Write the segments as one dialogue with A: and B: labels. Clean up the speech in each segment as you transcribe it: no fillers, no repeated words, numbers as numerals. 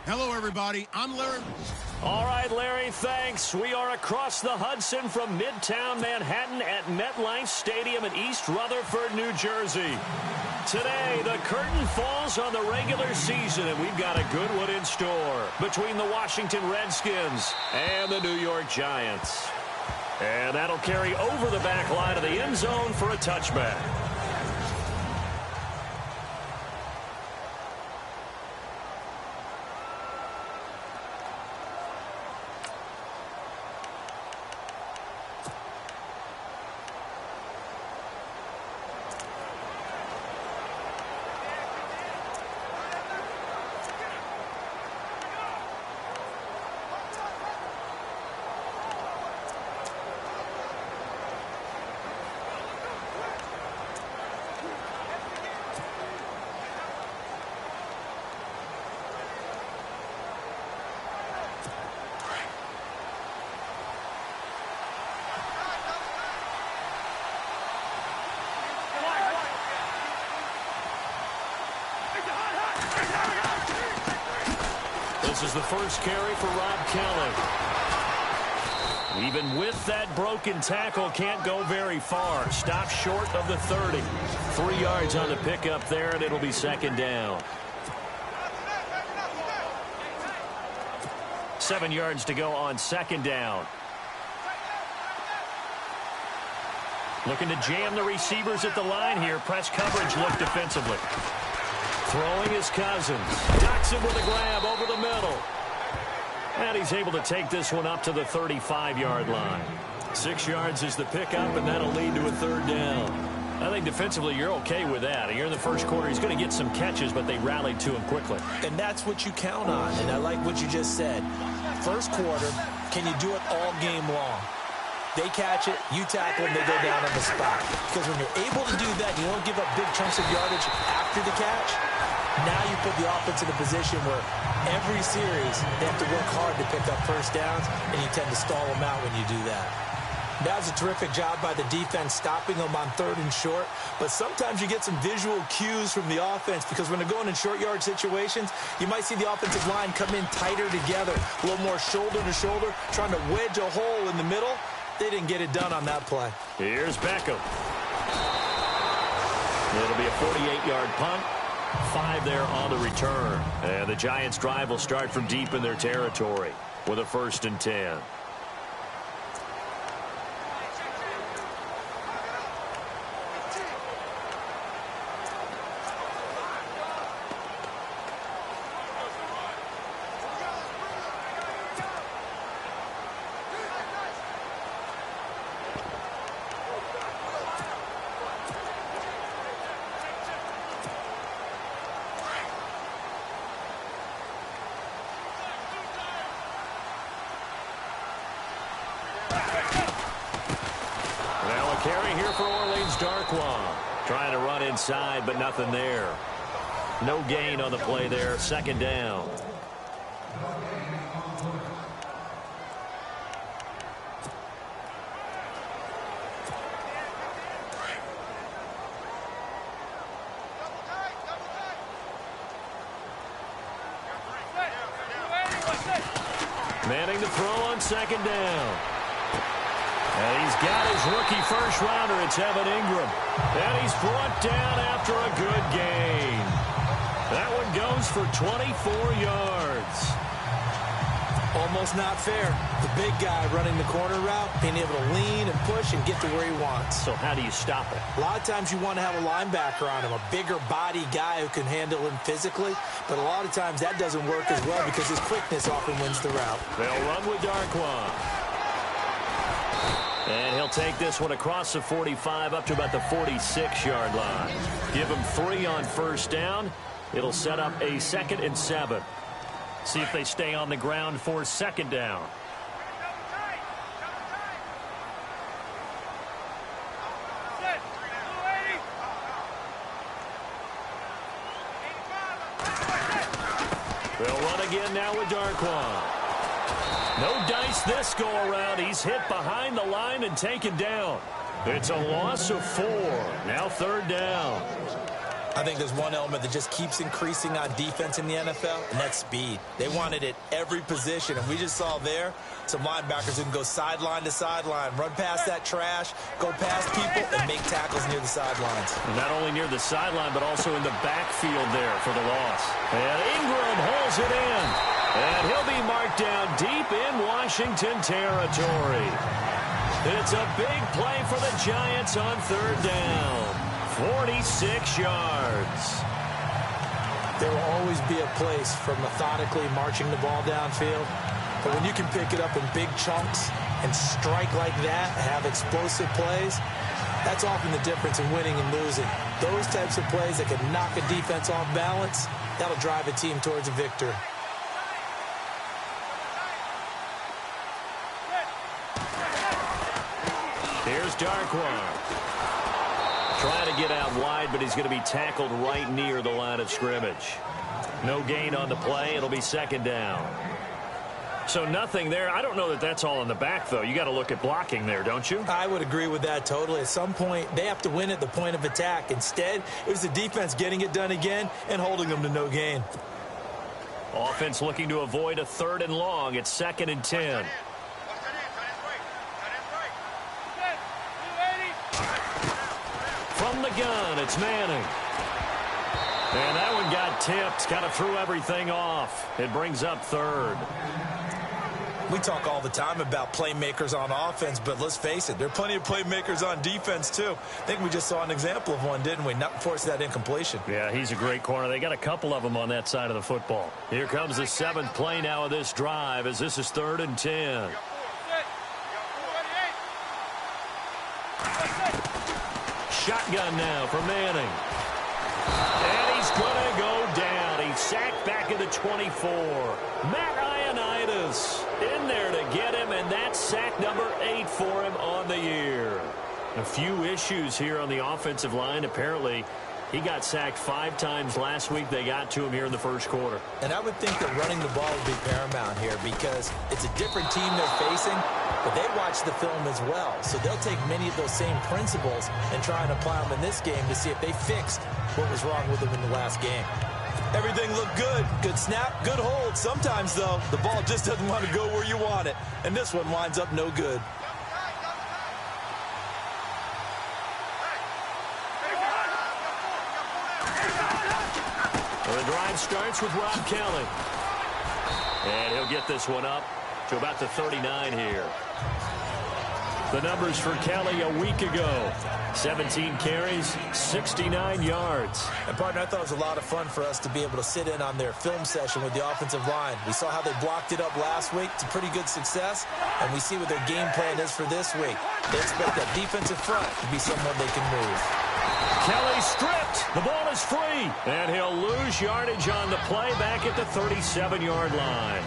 A: Hello, everybody. I'm Larry.
B: All right, Larry, thanks. We are across the Hudson from Midtown Manhattan at MetLife Stadium in East Rutherford, New Jersey. Today, the curtain falls on the regular season, and we've got a good one in store between the Washington Redskins and the New York Giants. And that'll carry over the back line of the end zone for a touchback. This is the first carry for Rob Kelly. Even with that broken tackle, can't go very far. Stop short of the 30. 3 yards on the pickup there, and it'll be second down. 7 yards to go on second down. Looking to jam the receivers at the line here. Press coverage look defensively. Throwing his Cousins. Ducks him with a grab over the middle. And he's able to take this one up to the 35-yard line. 6 yards is the pickup, and that'll lead to a third down. I think defensively you're okay with that. Here in the first quarter, he's going to get some catches, but they rallied to him quickly.
C: And that's what you count on, and I like what you just said. First quarter, can you do it all game long? They catch it, you tackle them, they go down on the spot. Because when you're able to do that, you don't give up big chunks of yardage after the catch. Now you put the offense in a position where every series they have to work hard to pick up first downs, and you tend to stall them out when you do that. That was a terrific job by the defense stopping them on 3rd and short, but sometimes you get some visual cues from the offense because when they're going in short yard situations, you might see the offensive line come in tighter together, a little more shoulder to shoulder, trying to wedge a hole in the middle. They didn't get it done on that play.
B: Here's Beckham. It'll be a 48-yard punt. 5 there on the return. And the Giants' drive will start from deep in their territory with a 1st and 10. Carry here for Orleans Darkwa. Trying to run inside, but nothing there. No gain on the play there. 2nd down. Manning to throw on 2nd down. And he's got his rookie first-rounder. It's Evan Ingram. And he's brought down after a good gain. That one goes for 24 yards.
C: Almost not fair. The big guy running the corner route, being able to lean and push and get to where he wants.
B: So how do you stop it?
C: A lot of times you want to have a linebacker on him, a bigger body guy who can handle him physically. But a lot of times that doesn't work as well because his quickness often wins the route.
B: They'll run with Darkwa. And he'll take this one across the 45 up to about the 46-yard line. Give him 3 on 1st down. It'll set up a 2nd and 7. See if they stay on the ground for 2nd down. They'll run again now with Darkwa. No dice this go-around. He's hit behind the line and taken down. It's a loss of 4. Now 3rd down.
C: I think there's one element that just keeps increasing on defense in the NFL, and that's speed. They want it at every position, and we just saw there some linebackers who can go sideline to sideline, run past that trash, go past people, and make tackles near the sidelines.
B: And not only near the sideline, but also in the backfield there for the loss. And Ingram holds it in. And he'll be marked down deep in Washington territory. It's a big play for the Giants on third down. 46 yards.
C: There will always be a place for methodically marching the ball downfield. But when you can pick it up in big chunks and strike like that, have explosive plays, that's often the difference in winning and losing. Those types of plays that can knock a defense off balance, that'll drive a team towards a victory.
B: Here's Darkwa. Trying to get out wide, but he's going to be tackled right near the line of scrimmage. No gain on the play. It'll be second down. So nothing there. I don't know that that's all in the back, though. You got to look at blocking there, don't you?
C: I would agree with that totally. At some point, they have to win at the point of attack. Instead, it was the defense getting it done again and holding them to no gain.
B: Offense looking to avoid a 3rd and long. It's 2nd and 10. From the gun, it's Manning. And that one got tipped. Kind of threw everything off. It brings up 3rd.
C: We talk all the time about playmakers on offense, but let's face it, there are plenty of playmakers on defense, too. I think we just saw an example of one, didn't we? Not force that incompletion.
B: Yeah, he's a great corner. They got a couple of them on that side of the football. Here comes the 7th play now of this drive as this is 3rd and 10. Shotgun now for Manning. And he's going to go down. He's sacked back at the 24. Matt Ioannidis in there to get him, and that's sack number 8 for him on the year. A few issues here on the offensive line. Apparently, he got sacked 5 times last week. They got to him here in the first quarter.
C: And I would think that running the ball would be paramount here because it's a different team they're facing, but they watch the film as well. So they'll take many of those same principles and try and apply them in this game to see if they fixed what was wrong with them in the last game. Everything looked good. Good snap, good hold. Sometimes, though, the ball just doesn't want to go where you want it. And this one winds up no good.
B: Well, the drive starts with Rob Kelly. And he'll get this one up to about the 39 here. The numbers for Kelly a week ago. 17 carries, 69 yards.
C: And, partner, I thought it was a lot of fun for us to be able to sit in on their film session with the offensive line. We saw how they blocked it up last week. It's a pretty good success, and we see what their game plan is for this week. They expect that defensive front to be someone they can move.
B: Kelly stripped. The ball is free. And he'll lose yardage on the play back at the 37-yard line.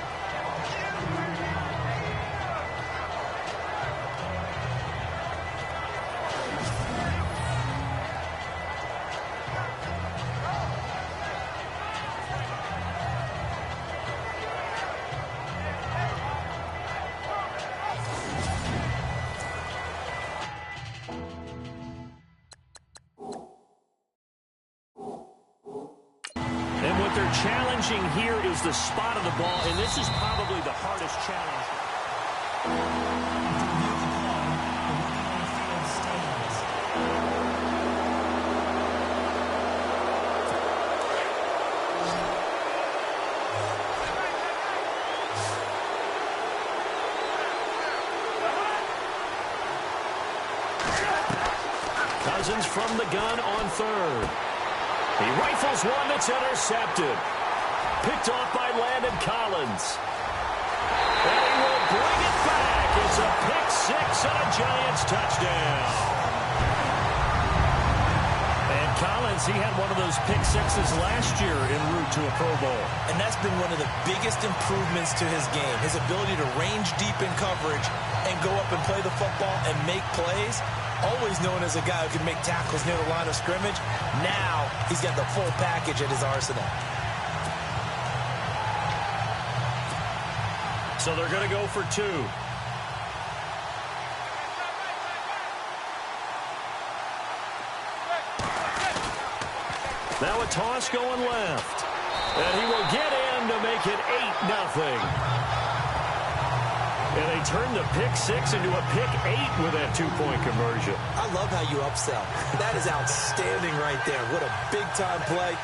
B: And what they're challenging here is the spot of the ball, and this is probably the hardest challenge. Cousins from the gun on 3rd. He rifles one that's intercepted. Picked off by Landon Collins. And he will bring it back. It's a pick 6 and a Giants touchdown. And Collins, he had one of those pick 6s last year en route to a Pro Bowl.
C: And that's been one of the biggest improvements to his game. His ability to range deep in coverage and go up and play the football and make plays. Always known as a guy who can make tackles near the line of scrimmage. Now he's got the full package at his arsenal.
B: So they're going to go for 2. Now a toss going left. And he will get in to make it 8-0. And they turn the pick 6 into a pick 8 with that 2-point conversion.
C: I love how you upsell. That is outstanding right there. What a big-time play.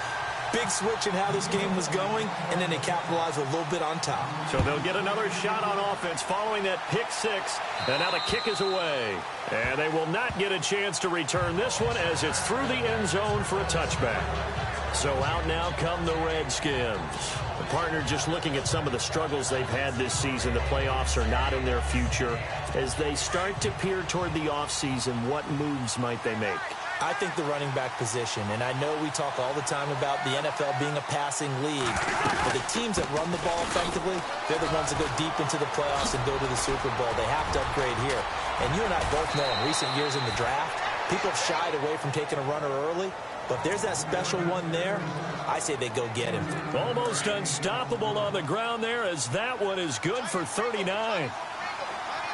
C: Big switch in how this game was going, and then they capitalized a little bit on top.
B: So they'll get another shot on offense following that pick 6. And now the kick is away. And they will not get a chance to return this one as it's through the end zone for a touchback. So out now come the Redskins. The partner just looking at some of the struggles they've had this season. The playoffs are not in their future. As they start to peer toward the offseason, what moves might they make?
C: I think the running back position, and I know we talk all the time about the NFL being a passing league, but the teams that run the ball effectively, they're the ones that go deep into the playoffs and go to the Super Bowl. They have to upgrade here. And you and I both know in recent years in the draft, people have shied away from taking a runner early, but there's that special one there. I say they go get him.
B: Almost unstoppable on the ground there as that one is good for 39.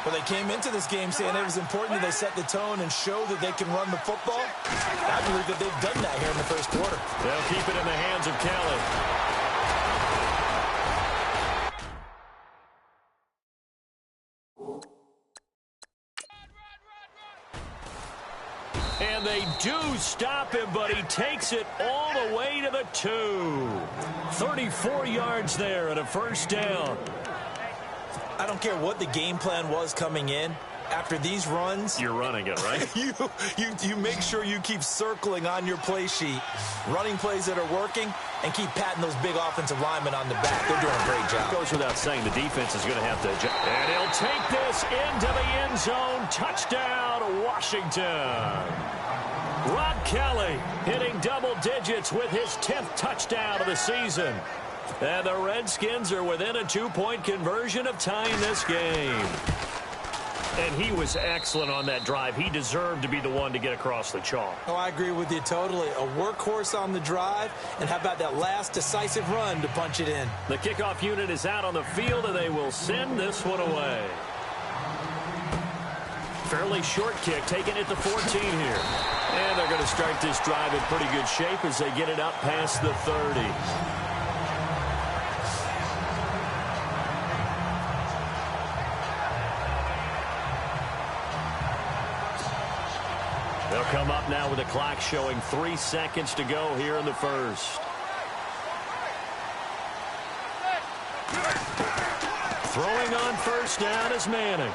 C: Well, they came into this game saying it was important that they set the tone and show that they can run the football. I believe that they've done that here in the first quarter.
B: They'll keep it in the hands of Kelly. And they do stop him, but he takes it all the way to the 2. 34 yards there and a first down.
C: I don't care what the game plan was coming in. After these runs,
B: you're running it, right?
C: you make sure you keep circling on your play sheet, running plays that are working, and keep patting those big offensive linemen on the back. They're doing a great job.
B: Goes without saying the defense is going to have to adjust. And he'll take this into the end zone. Touchdown, Washington. Rob Kelly hitting double digits with his 10th touchdown of the season. And the Redskins are within a 2-point conversion of tying this game. And he was excellent on that drive. He deserved to be the one to get across the chalk.
C: Oh, I agree with you totally. A workhorse on the drive. And how about that last decisive run to punch it in?
B: The kickoff unit is out on the field, and they will send this one away. Fairly short kick, taking it to 14 here. And they're going to start this drive in pretty good shape as they get it up past the 30. They'll come up now with the clock showing 3 seconds to go here in the first. Throwing on first down is Manning.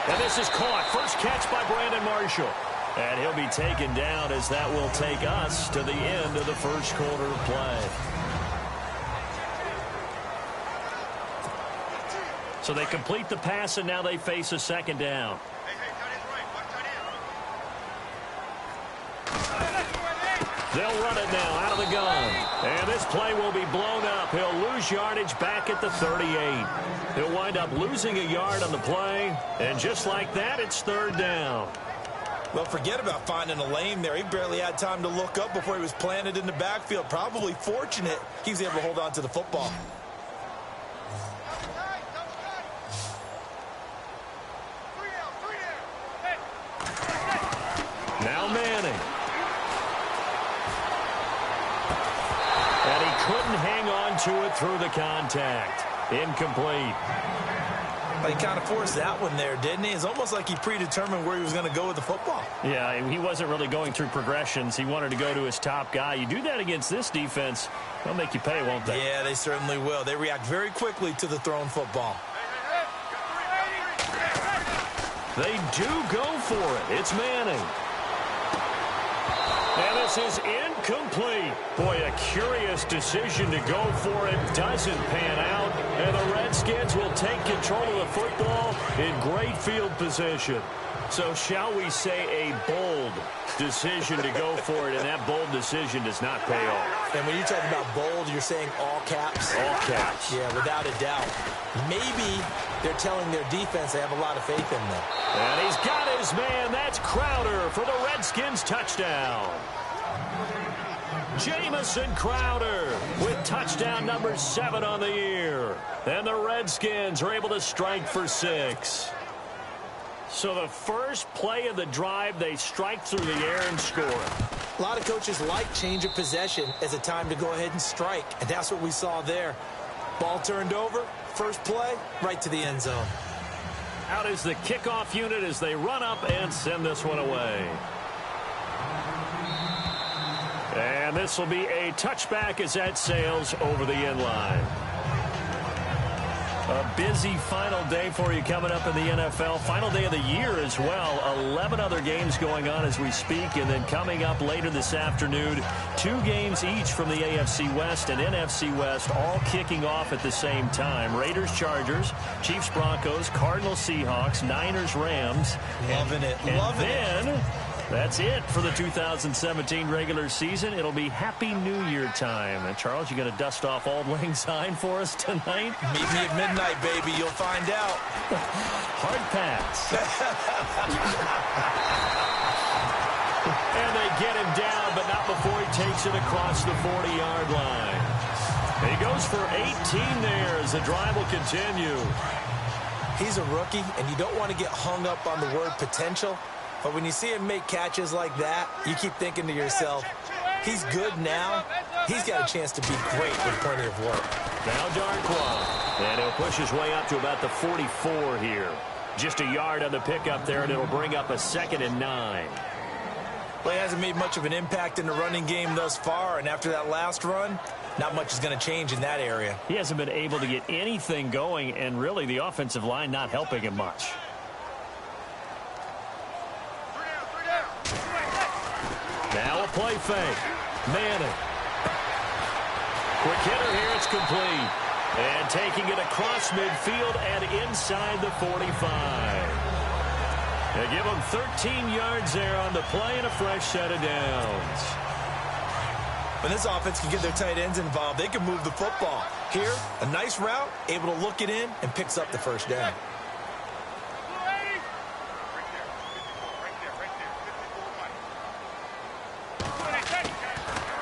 B: And this is caught. First catch by Brandon Marshall. And he'll be taken down as that will take us to the end of the first quarter of play. So they complete the pass, and now they face a second down. They'll run it now out of the gun. And this play will be blown up. He'll lose yardage back at the 38. He'll wind up losing a yard on the play. And just like that, it's third down.
C: Well, forget about finding a lane there. He barely had time to look up before he was planted in the backfield. Probably fortunate he was able to hold on to the football.
B: Now Manning. And he couldn't hang on to it through the contact. Incomplete.
C: He kind of forced that one there, didn't he? It's almost like he predetermined where he was going to go with the football.
B: Yeah, he wasn't really going through progressions. He wanted to go to his top guy. You do that against this defense, they'll make you pay, won't they?
C: Yeah, they certainly will. They react very quickly to the thrown football.
B: They do go for it. It's Manning. And this is incomplete. Boy, a curious decision to go for it. Doesn't pan out. And the Redskins will take control of the football in great field position. So shall we say a bold decision to go for it, and that bold decision does not pay off.
C: And when you talk about bold, you're saying all caps?
B: All caps.
C: Yeah, without a doubt. Maybe they're telling their defense they have a lot of faith in them.
B: And he's got his man. That's Crowder for the Redskins touchdown. Jamison Crowder with touchdown number 7 on the year. And the Redskins are able to strike for 6. So the first play of the drive, they strike through the air and score.
C: A lot of coaches like change of possession as a time to go ahead and strike, and that's what we saw there. Ball turned over, first play, right to the end zone.
B: Out is the kickoff unit as they run up and send this one away. And this will be a touchback as that sails over the end line. A busy final day for you coming up in the NFL. Final day of the year as well. 11 other games going on as we speak. And then coming up later this afternoon, 2 games each from the AFC West and NFC West, all kicking off at the same time. Raiders, Chargers, Chiefs, Broncos, Cardinals, Seahawks, Niners, Rams.
C: Loving it. Loving it.
B: That's it for the 2017 regular season. It'll be Happy New Year time. And Charles, you going to dust off Auld Lang Syne for us tonight?
C: Meet me at midnight, baby. You'll find out.
B: Hard pass. And they get him down, but not before he takes it across the 40-yard line. He goes for 18 there as the drive will continue.
C: He's a rookie, and you don't want to get hung up on the word potential. But when you see him make catches like that, you keep thinking to yourself, he's good now. He's got a chance to be great with plenty of work.
B: Now Darkwa. And he'll push his way up to about the 44 here. Just a yard on the pickup there, and it'll bring up a 2nd and 9.
C: Well, he hasn't made much of an impact in the running game thus far, and after that last run, not much is going to change in that area. He hasn't been able to get anything going, and really the offensive line not helping him much. Now a play fake. Manning. Quick hitter here. It's complete. And taking it across midfield and inside the 45. They give him 13 yards there on the play and a fresh set of downs. When this offense can get their tight ends involved, they can move the football. Here, a nice route, able to look it in, and picks up the first down.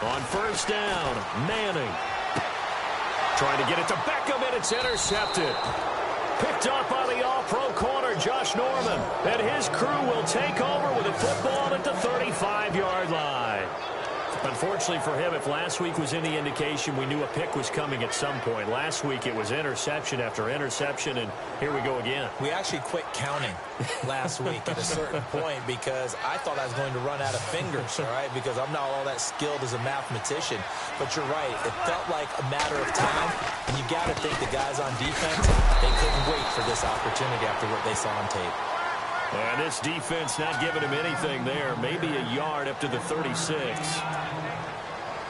C: On first down, Manning. Trying to get it to Beckham, and it's intercepted. Picked up by the all-pro corner, Josh Norman. And his crew will take over with a football at the 35-yard line. Unfortunately for him, if last week was any indication, we knew a pick was coming at some point. Last week it was interception after interception, and here we go again. We actually quit counting last week at a certain point because I thought I was going to run out of fingers, all right, because I'm not all that skilled as a mathematician. But you're right. It felt like a matter of time, and you got to think the guys on defense, they couldn't wait for this opportunity after what they saw on tape. And this defense not giving him anything there. Maybe a yard up to the 36.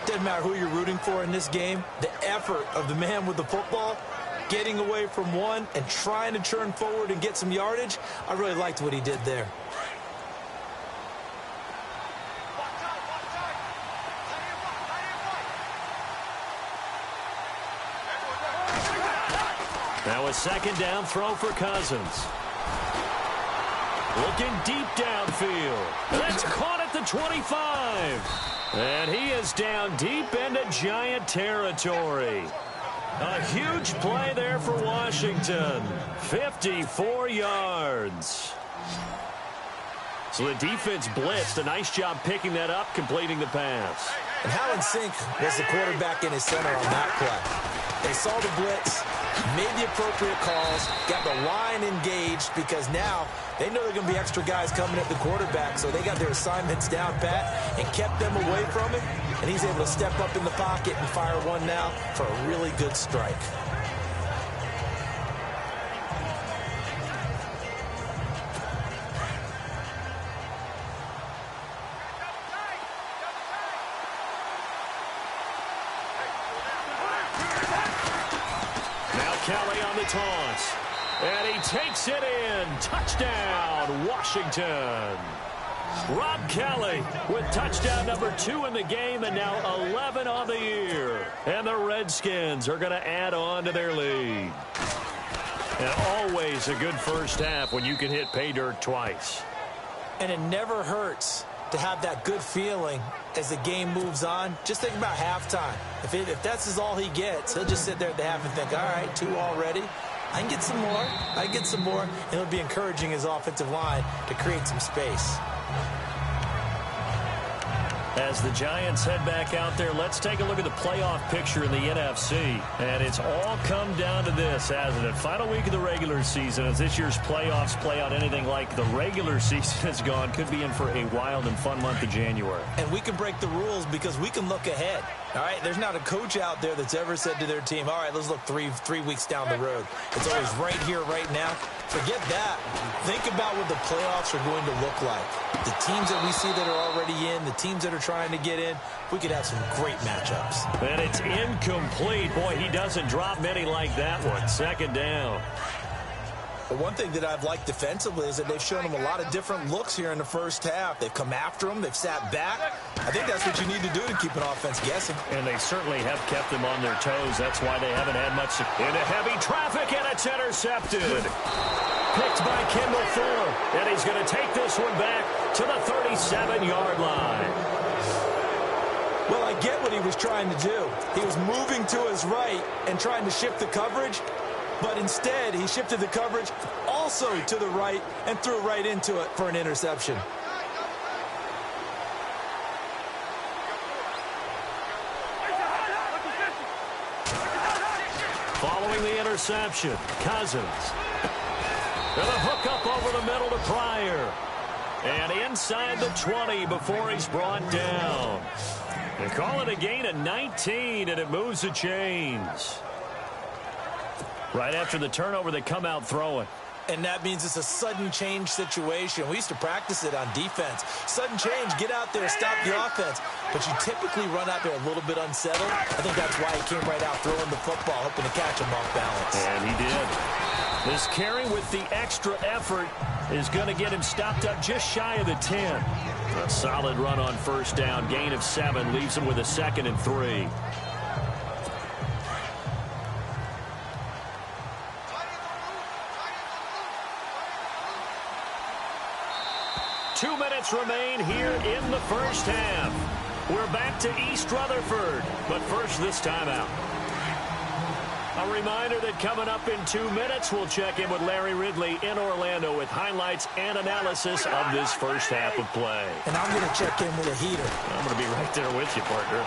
C: Doesn't matter who you're rooting for in this game. The effort of the man with the football, getting away from one and trying to turn forward and get some yardage, I really liked what he did there. Now a 2nd down throw for Cousins. Looking deep downfield. That's caught at the 25. And he is down deep into Giant territory. A huge play there for Washington. 54 yards. So the defense blitzed. A nice job picking that up, completing the pass. And how in sync was the quarterback in his center on that play? They saw the blitz, made the appropriate calls, got the line engaged because now they know there are going to be extra guys coming at the quarterback, so they got their assignments down pat and kept them away from it, and he's able to step up in the pocket and fire one now for a really good strike. Kelly on the toss. And he takes it in. Touchdown, Washington. Rob Kelly with touchdown number 2 in the game and now 11 on the year. And the Redskins are going to add on to their lead. And always a good first half when you can hit pay dirt twice. And it never hurts to have that good feeling as the game moves on. Just think about halftime. If that's all he gets, he'll just sit there at the half and think, all right, 2 already. I can get some more. I can get some more. And it'll be encouraging his offensive line to create some space.
B: As the Giants head back out there, let's take a look at the playoff picture in the NFC. And it's all come down to this, hasn't it? Final week of the regular season. As this year's playoffs play out anything like the regular season has gone, could be in for a wild and fun month of January.
C: And we can break the rules because we can look ahead. All right, there's not a coach out there that's ever said to their team, all right, let's look three weeks down the road. It's always right here, right now. Forget that. Think about what the playoffs are going to look like. The teams that we see that are already in, the teams that are trying to get in, we could have some great matchups.
B: And it's incomplete. Boy, he doesn't drop many like that one. Second down.
C: But one thing that I've liked defensively is that they've shown them a lot of different looks here in the first half. They've come after them. They've sat back. I think that's what you need to do to keep an offense guessing.
B: And they certainly have kept them on their toes. That's why they haven't had much into heavy traffic, and it's intercepted. Picked by Kendall Fuller. And he's going to take this one back to the 37-yard line.
C: Well, I get what he was trying to do. He was moving to his right and trying to shift the coverage. But instead, he shifted the coverage also to the right and threw right into it for an interception.
B: Following the interception, Cousins. And a hook up over the middle to Pryor. And inside the 20 before he's brought down. They call it a gain of 19, and it moves the chains. Right after the turnover, they come out throwing.
C: And that means it's a sudden change situation. We used to practice it on defense. Sudden change, get out there, stop the offense. But you typically run out there a little bit unsettled. I think that's why he came right out throwing the football, hoping to catch him off balance.
B: And he did. This carry with the extra effort is going to get him stopped up just shy of the 10. A solid run on first down. Gain of 7 leaves him with a 2nd and 3. Two minutes remain here in the first half. We're back to East Rutherford, but first this timeout. A reminder that coming up in 2 minutes, we'll check in with Larry Ridley in Orlando with highlights and analysis of this first half of play.
C: And I'm going to check in with a heater.
B: I'm going to be right there with you, partner.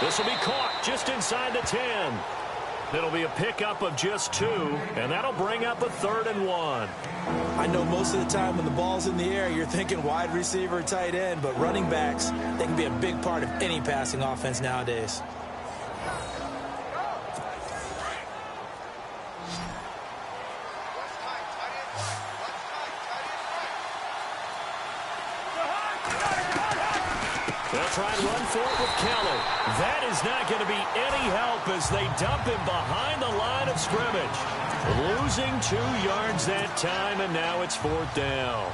B: This will be caught just inside the 10. It'll be a pickup of just 2, and that'll bring up a 3rd and 1.
C: I know most of the time when the ball's in the air, you're thinking wide receiver, tight end, but running backs, they can be a big part of any passing offense nowadays.
B: They'll try and run for it with Kelly. That is not going to be any help as they dump him behind the line of scrimmage. Losing 2 yards that time, and now it's 4th down.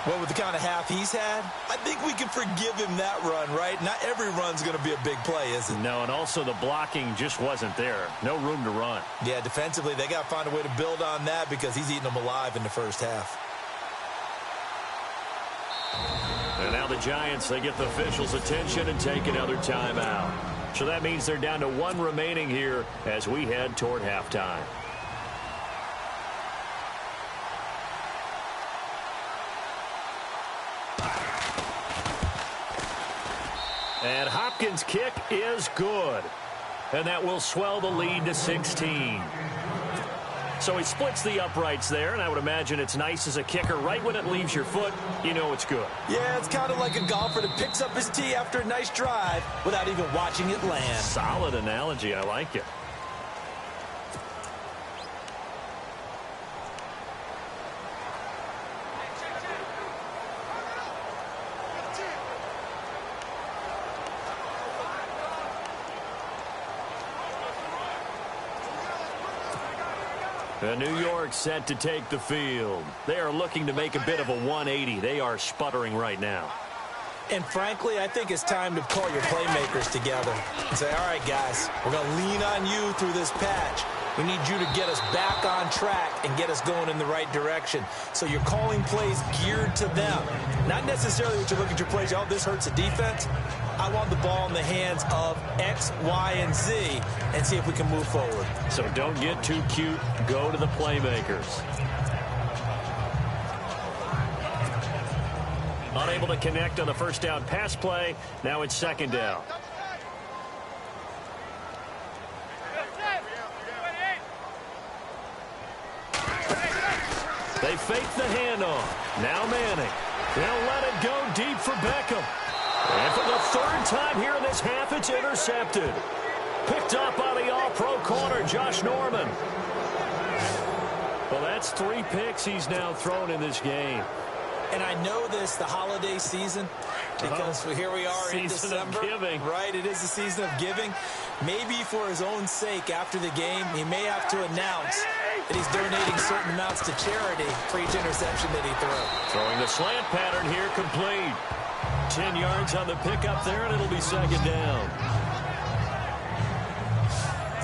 C: Well, with the kind of half he's had, I think we can forgive him that run, right? Not every run's going to be a big play, is it?
B: No, and also the blocking just wasn't there. No room to run.
C: Yeah, defensively, they got to find a way to build on that because he's eating them alive in the first half.
B: And now the Giants, they get the officials' attention and take another timeout. So that means they're down to 1 remaining here as we head toward halftime. And Hopkins' kick is good. And that will swell the lead to 16. So he splits the uprights there, and I would imagine it's nice as a kicker. Right when it leaves your foot, you know it's good.
C: Yeah, it's kind of like a golfer that picks up his tee after a nice drive without even watching it land.
B: Solid analogy. I like it. New York set to take the field. They are looking to make a bit of a 180. They are sputtering right now.
C: And frankly, I think it's time to call your playmakers together and say, all right, guys, we're going to lean on you through this patch. We need you to get us back on track and get us going in the right direction. So you're calling plays geared to them. Not necessarily what you look at your plays, oh, this hurts the defense. I want the ball in the hands of X, Y, and Z and see if we can move forward.
B: So don't get too cute. Go to the playmakers. Unable to connect on the first down pass play. Now it's second down. They fake the handoff. Now Manning. They'll let it go deep for Beckham. And for the third time here in this half, it's intercepted. Picked up by the all-pro corner, Josh Norman. Well, that's 3 picks he's now thrown in this game.
C: And I know this, the holiday season, because here we are in December.
B: Season of giving.
C: Right, it is the season of giving. Maybe for his own sake, after the game, he may have to announce that he's donating certain amounts to charity for each interception that he throws.
B: Throwing the slant pattern here, complete. 10 yards on the pickup there, and it'll be second down.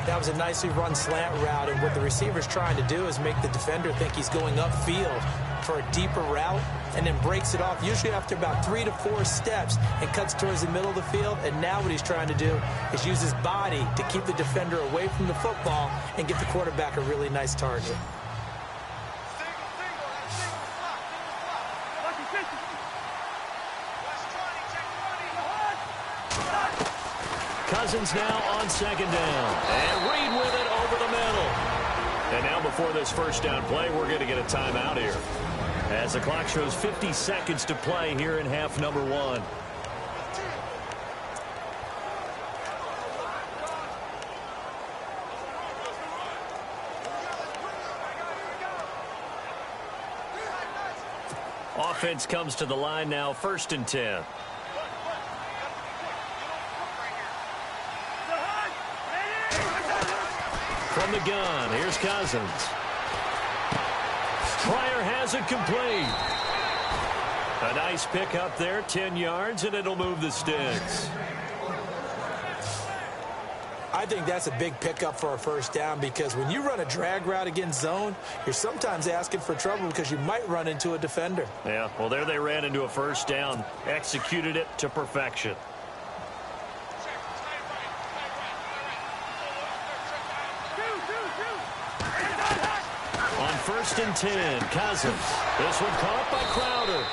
C: That was a nicely run slant route, and what the receiver's trying to do is make the defender think he's going upfield for a deeper route, and then breaks it off, usually after about 3 to 4 steps, and cuts towards the middle of the field. And now what he's trying to do is use his body to keep the defender away from the football and get the quarterback a really nice target.
B: Cousins now on second down. And Reed with it over the middle. And now before this first down play, we're going to get a timeout here, as the clock shows 50 seconds to play here in half number 1. Offense comes to the line now, 1st and 10. From the gun, here's Cousins. Pryor has it complete. A nice pick up there, 10 yards, and it'll move the sticks.
C: I think that's a big pickup for a first down, because when you run a drag route against zone, you're sometimes asking for trouble because you might run into a defender.
B: Yeah, well, there they ran into a first down, executed it to perfection. On 1st and 10, Cousins. This one caught by Crowder.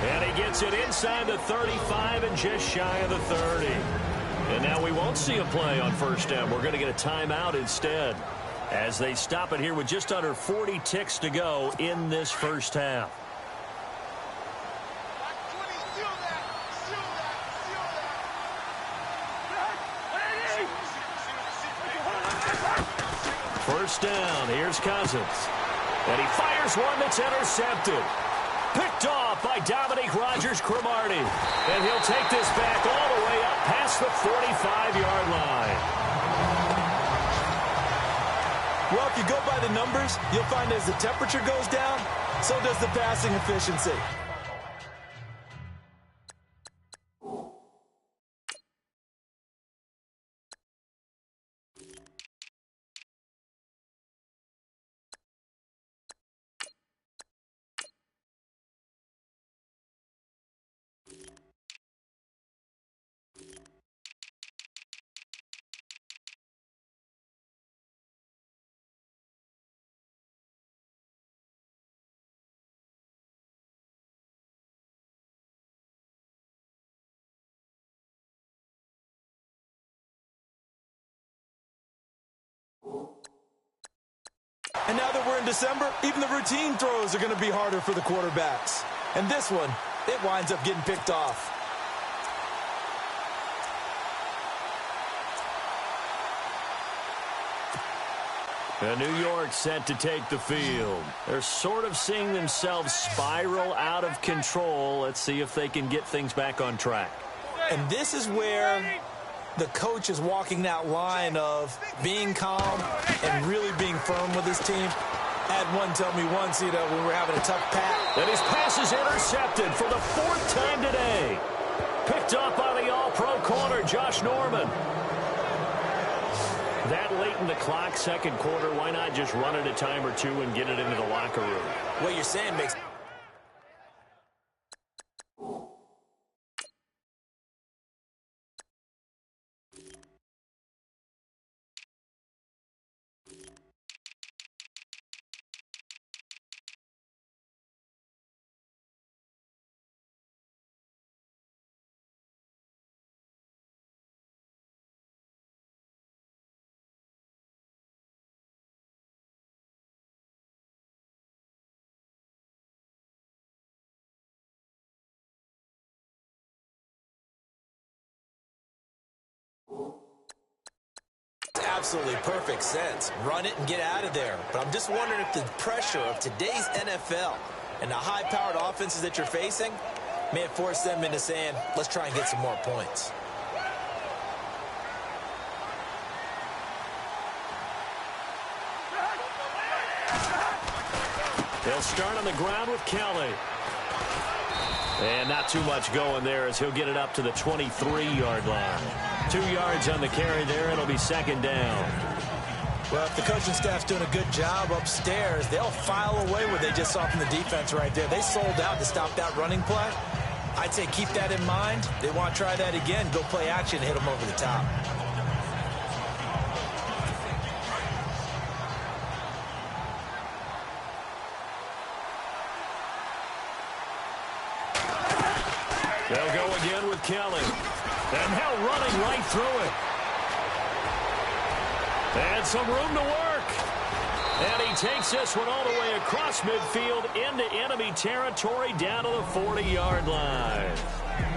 B: And he gets it inside the 35 and just shy of the 30. And now we won't see a play on first down. We're going to get a timeout instead, as they stop it here with just under 40 ticks to go in this first half. First down, here's Cousins. And he fires one that's intercepted. Picked off by Dominique Rodgers-Cromartie. And he'll take this back all the way up past the 45-yard line.
C: Well, if you go by the numbers, you'll find as the temperature goes down, so does the passing efficiency. And now that we're in December, even the routine throws are going to be harder for the quarterbacks. And this one, it winds up getting picked off.
B: And New York set to take the field. They're sort of seeing themselves spiral out of control. Let's see if they can get things back on track.
C: And this is where the coach is walking that line of being calm and really being firm with his team. I had one tell me once, when we're having a tough pat.
B: And his pass is intercepted for the 4th time today. Picked up by the all-pro corner, Josh Norman. That late in the clock, second quarter, why not just run it a time or two and get it into the locker room?
C: What you're saying makes Absolutely perfect sense. Run it and get out of there. But I'm just wondering if the pressure of today's NFL and the high-powered offenses that you're facing may have forced them into saying, let's try and get some more points.
B: He'll start on the ground with Kelly. And not too much going there as he'll get it up to the 23-yard line. 2 yards on the carry there. It'll be second down.
C: Well, if the coaching staff's doing a good job upstairs, they'll file away what they just saw from the defense right there. They sold out to stop that running play. I'd say keep that in mind. They want to try that again. Go play action and hit them over the top.
B: They'll go again with Kelly. And now running right through it. And some room to work. And he takes this one all the way across midfield into enemy territory down to the 40-yard line.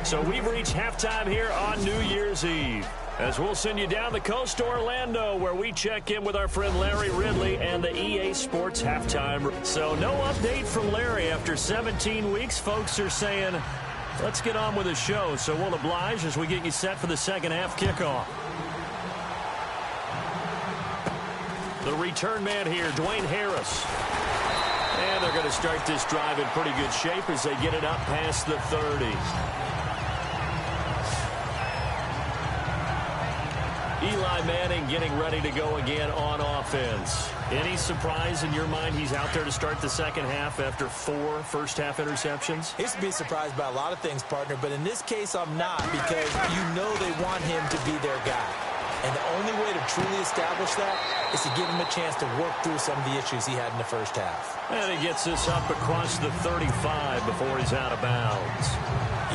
B: So we've reached halftime here on New Year's Eve, as we'll send you down the coast to Orlando, where we check in with our friend Larry Ridley and the EA Sports halftime. So no update from Larry after 17 weeks. Folks are saying, let's get on with the show. So we'll oblige as we get you set for the second half kickoff. The return man here, Dwayne Harris. And they're going to start this drive in pretty good shape as they get it up past the 30. Eli Manning getting ready to go again on offense. Any surprise in your mind he's out there to start the second half after 4 first-half interceptions?
C: He used to be surprised by a lot of things, partner, but in this case I'm not, because you know they want him to be their guy. And the only way to truly establish that is to give him a chance to work through some of the issues he had in the first half.
B: And he gets this up across the 35 before he's out of bounds.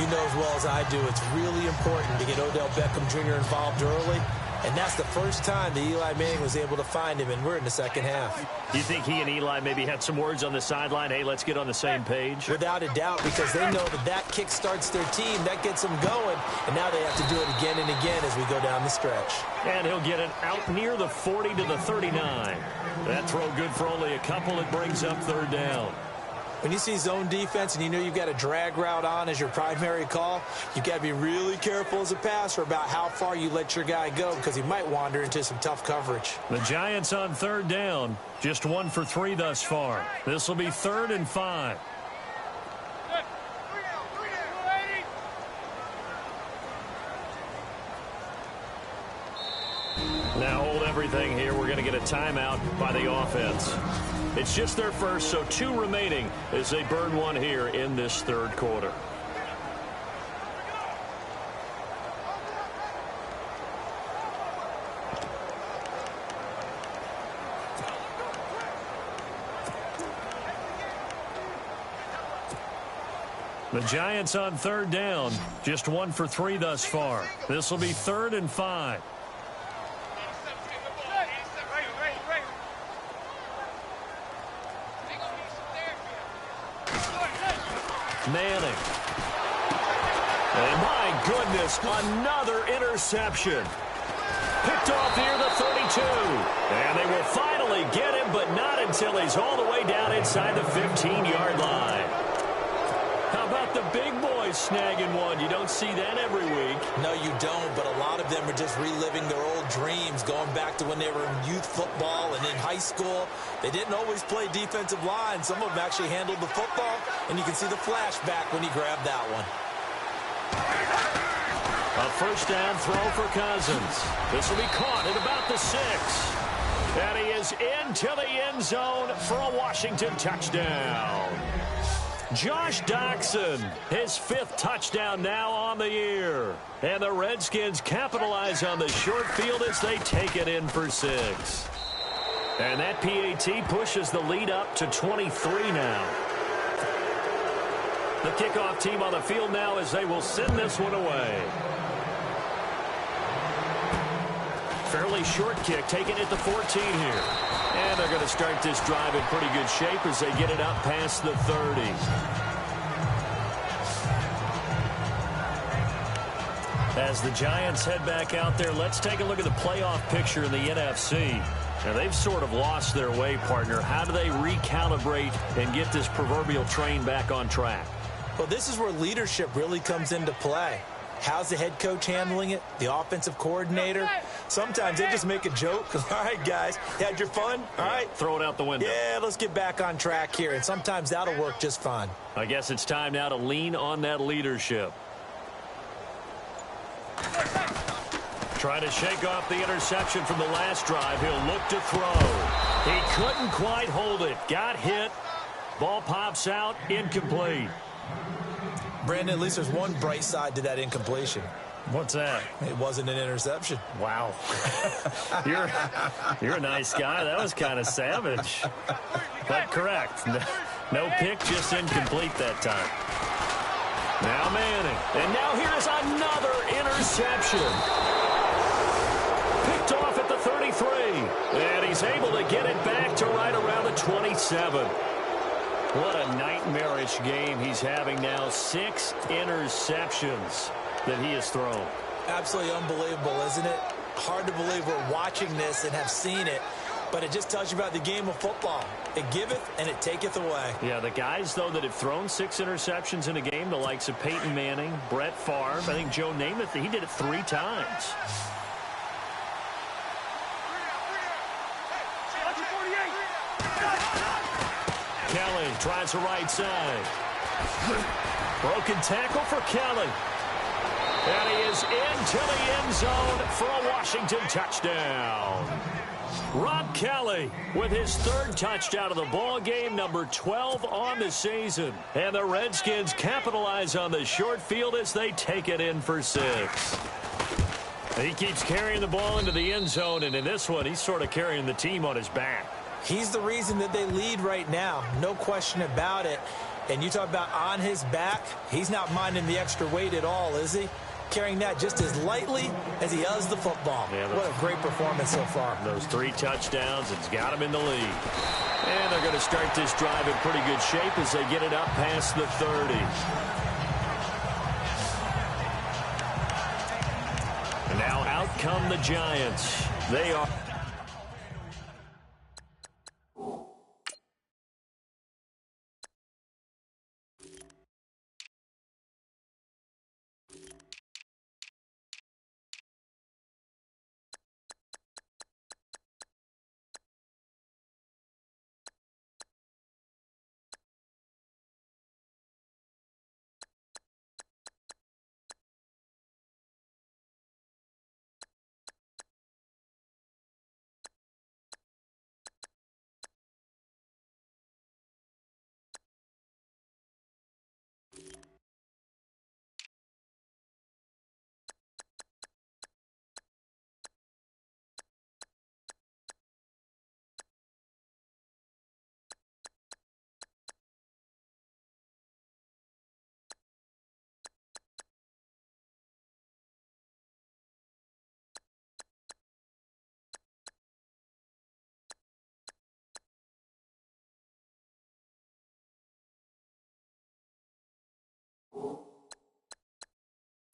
C: You know as well as I do, it's really important to get Odell Beckham Jr. involved early. And that's the first time that Eli Manning was able to find him, and we're in the second half.
B: You think he and Eli maybe had some words on the sideline, hey, let's get on the same page?
C: Without a doubt, because they know that that kick starts their team, that gets them going, and now they have to do it again and again as we go down the stretch.
B: And he'll get it out near the 40 to the 39. That throw good for only a couple. It brings up third down.
C: When you see zone defense and you know you've got a drag route on as your primary call, you've got to be really careful as a passer about how far you let your guy go, because he might wander into some tough coverage.
B: The Giants on third down, just 1 for 3 thus far. This will be 3rd and 5. Now hold everything here. We're going to get a timeout by the offense. It's just their first, so 2 remaining as they burn 1 here in this third quarter. The Giants on third down, just 1 for 3 thus far. This will be 3rd and 5. Manning. And my goodness, another interception. Picked off near the 32. And they will finally get him, but not until he's all the way down inside the 15-yard line. How about the big boys snagging one? You don't see that every week.
C: No, you don't, but a lot of them are just reliving their old dreams, going back to when they were in youth football and in high school. They didn't always play defensive line. Some of them actually handled the football, and you can see the flashback when he grabbed that one.
B: A first down throw for Cousins. This will be caught at about the 6. And he is into the end zone for a Washington touchdown. Josh Doctson, his 5th touchdown now on the year. And the Redskins capitalize on the short field as they take it in for 6. And that PAT pushes the lead up to 23 now. The kickoff team on the field now as they will send this one away. Fairly short kick, taken at the 14 here. And they're going to start this drive in pretty good shape as they get it up past the 30. As the Giants head back out there, let's take a look at the playoff picture in the NFC. Now, they've sort of lost their way, partner. How do they recalibrate and get this proverbial train back on track?
C: Well, this is where leadership really comes into play. How's the head coach handling it? The offensive coordinator? Sometimes they just make a joke. All right, guys, you had your fun? All right.
B: Throw it out the window.
C: Yeah, let's get back on track here. And sometimes that'll work just fine.
B: I guess it's time now to lean on that leadership. Trying to shake off the interception from the last drive. He'll look to throw. He couldn't quite hold it. Got hit. Ball pops out. Incomplete.
C: Brandon, at least there's one bright side to that incompletion.
B: What's that?
C: It wasn't an interception.
B: Wow. You're a nice guy. That was kind of savage. But correct. No pick, just incomplete that time. Now Manning. And now here's another interception. Picked off at the 33. And he's able to get it back to right around the 27. What a nightmarish game he's having now. 6 interceptions that he has thrown.
C: Absolutely unbelievable, isn't it? Hard to believe we're watching this and have seen it, but it just tells you about the game of football. It giveth and it taketh away.
B: Yeah, the guys, though, that have thrown 6 interceptions in a game, the likes of Peyton Manning, Brett Favre, I think Joe Namath, he did it 3 times. Kelly tries the right side. Broken tackle for Kelly. And he is into the end zone for a Washington touchdown. Rob Kelly with his 3rd touchdown of the ball game, number 12 on the season. And the Redskins capitalize on the short field as they take it in for 6. He keeps carrying the ball into the end zone, and in this one, he's sort of carrying the team on his back.
C: He's the reason that they lead right now. No question about it. And you talk about on his back, he's not minding the extra weight at all, is he? Carrying that just as lightly as he does the football.
B: Yeah,
C: what a great performance so far.
B: Those 3 touchdowns, it's got him in the lead. And they're going to start this drive in pretty good shape as they get it up past the 30. And now out come the Giants. They are...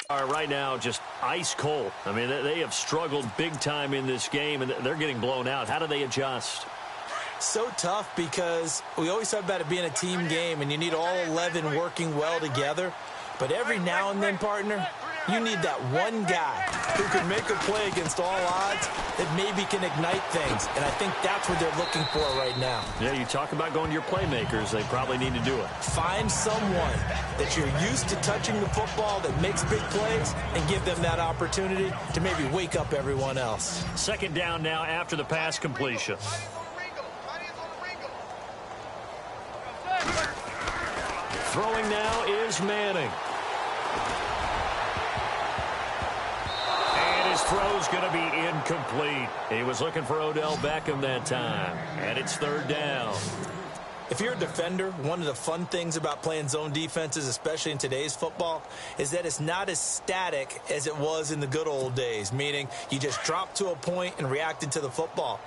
B: are right now just ice cold. I mean, they have struggled big time in this game, and they're getting blown out. How do they adjust?
C: So tough because we always talk about it being a team game, and you need all 11 working well together. But every now and then, partner, you need that one guy who can make a play against all odds that maybe can ignite things. And I think that's what they're looking for right now.
B: Yeah, you talk about going to your playmakers. They probably need to do it.
C: Find someone that you're used to touching the football that makes big plays and give them that opportunity to maybe wake up everyone else.
B: 2nd down now after the pass completion. Throwing now is Manning. And his throw's going to be incomplete. He was looking for Odell Beckham that time. And it's 3rd down.
C: If you're a defender, one of the fun things about playing zone defenses, especially in today's football, is that it's not as static as it was in the good old days, meaning you just drop to a point and reacted to the football.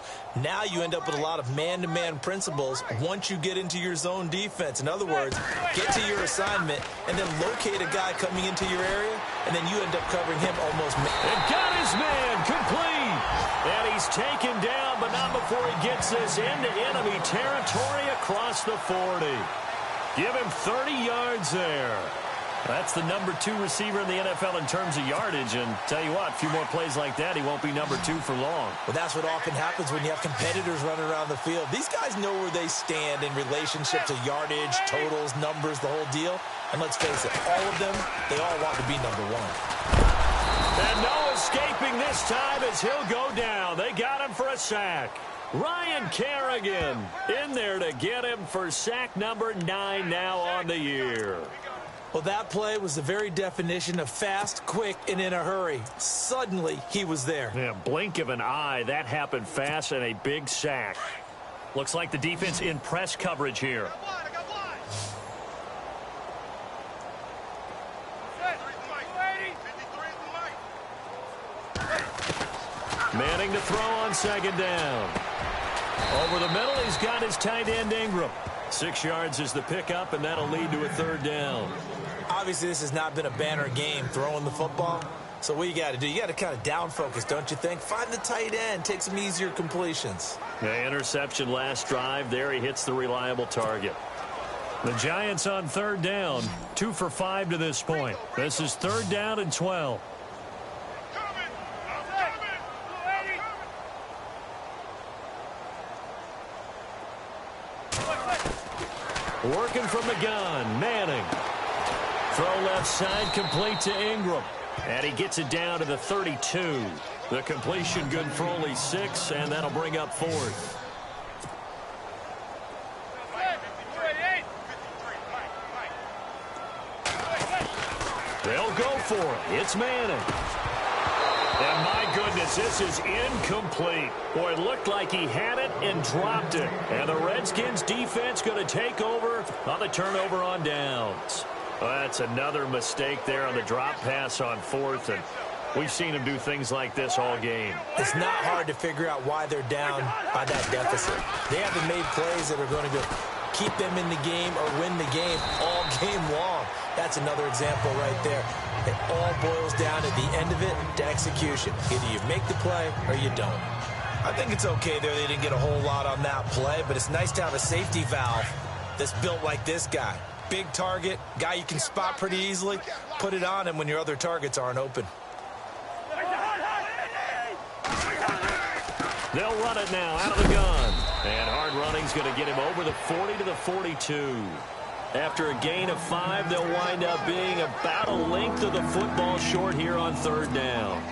C: Now you end up with a lot of man-to-man principles once you get into your zone defense. In other words, get to your assignment and then locate a guy coming into your area and then you end up covering him almost.
B: And got his man complete. And he's taken down, but not before he gets this into enemy territory across the 40. Give him 30 yards there. That's the number 2 receiver in the NFL in terms of yardage. And tell you what, a few more plays like that, he won't be number 2 for long.
C: Well, that's what often happens when you have competitors running around the field. These guys know where they stand in relationship to yardage, totals, numbers, the whole deal. And let's face it, all of them, they all want to be number 1.
B: And no escaping this time as he'll go down. They got him for a sack. Ryan Kerrigan in there to get him for sack number 9 now on the year.
C: Well, that play was the very definition of fast, quick, and in a hurry. Suddenly, he was there.
B: Yeah, blink of an eye. That happened fast and a big sack. Looks like the defense in press coverage here. Manning to throw on second down. Over the middle, he's got his tight end Ingram. 6 yards is the pickup, and that'll lead to a third down.
C: Obviously, this has not been a banner game throwing the football. So what you got to do, you got to kind of down focus, don't you think? Find the tight end, take some easier completions.
B: The interception last drive. There he hits the reliable target. The Giants on third down, 2 for 5 to this point. This is third down and 12. Working from the gun, Manning. Throw left side, complete to Ingram. And he gets it down to the 32. The completion good for only 6, and that'll bring up 4th. They'll go for it. It's Manning. And my goodness, this is incomplete. Boy, it looked like he had it and dropped it. And the Redskins defense going to take over on the turnover on downs. Well, that's another mistake there on the drop pass on 4th. And we've seen him do things like this all game.
C: It's not hard to figure out why they're down by that deficit. They haven't made plays that are going to keep them in the game or win the game all game long. That's another example right there. It all boils down at the end of it to execution. Either you make the play or you don't. I think it's okay there. They didn't get a whole lot on that play, but it's nice to have a safety valve that's built like this guy. Big target, guy you can spot pretty easily. Put it on him when your other targets aren't open.
B: They'll run it now out of the gun. And hard running's going to get him over the 40 to the 42. After a gain of 5, they'll wind up being about a length of the football short here on third down.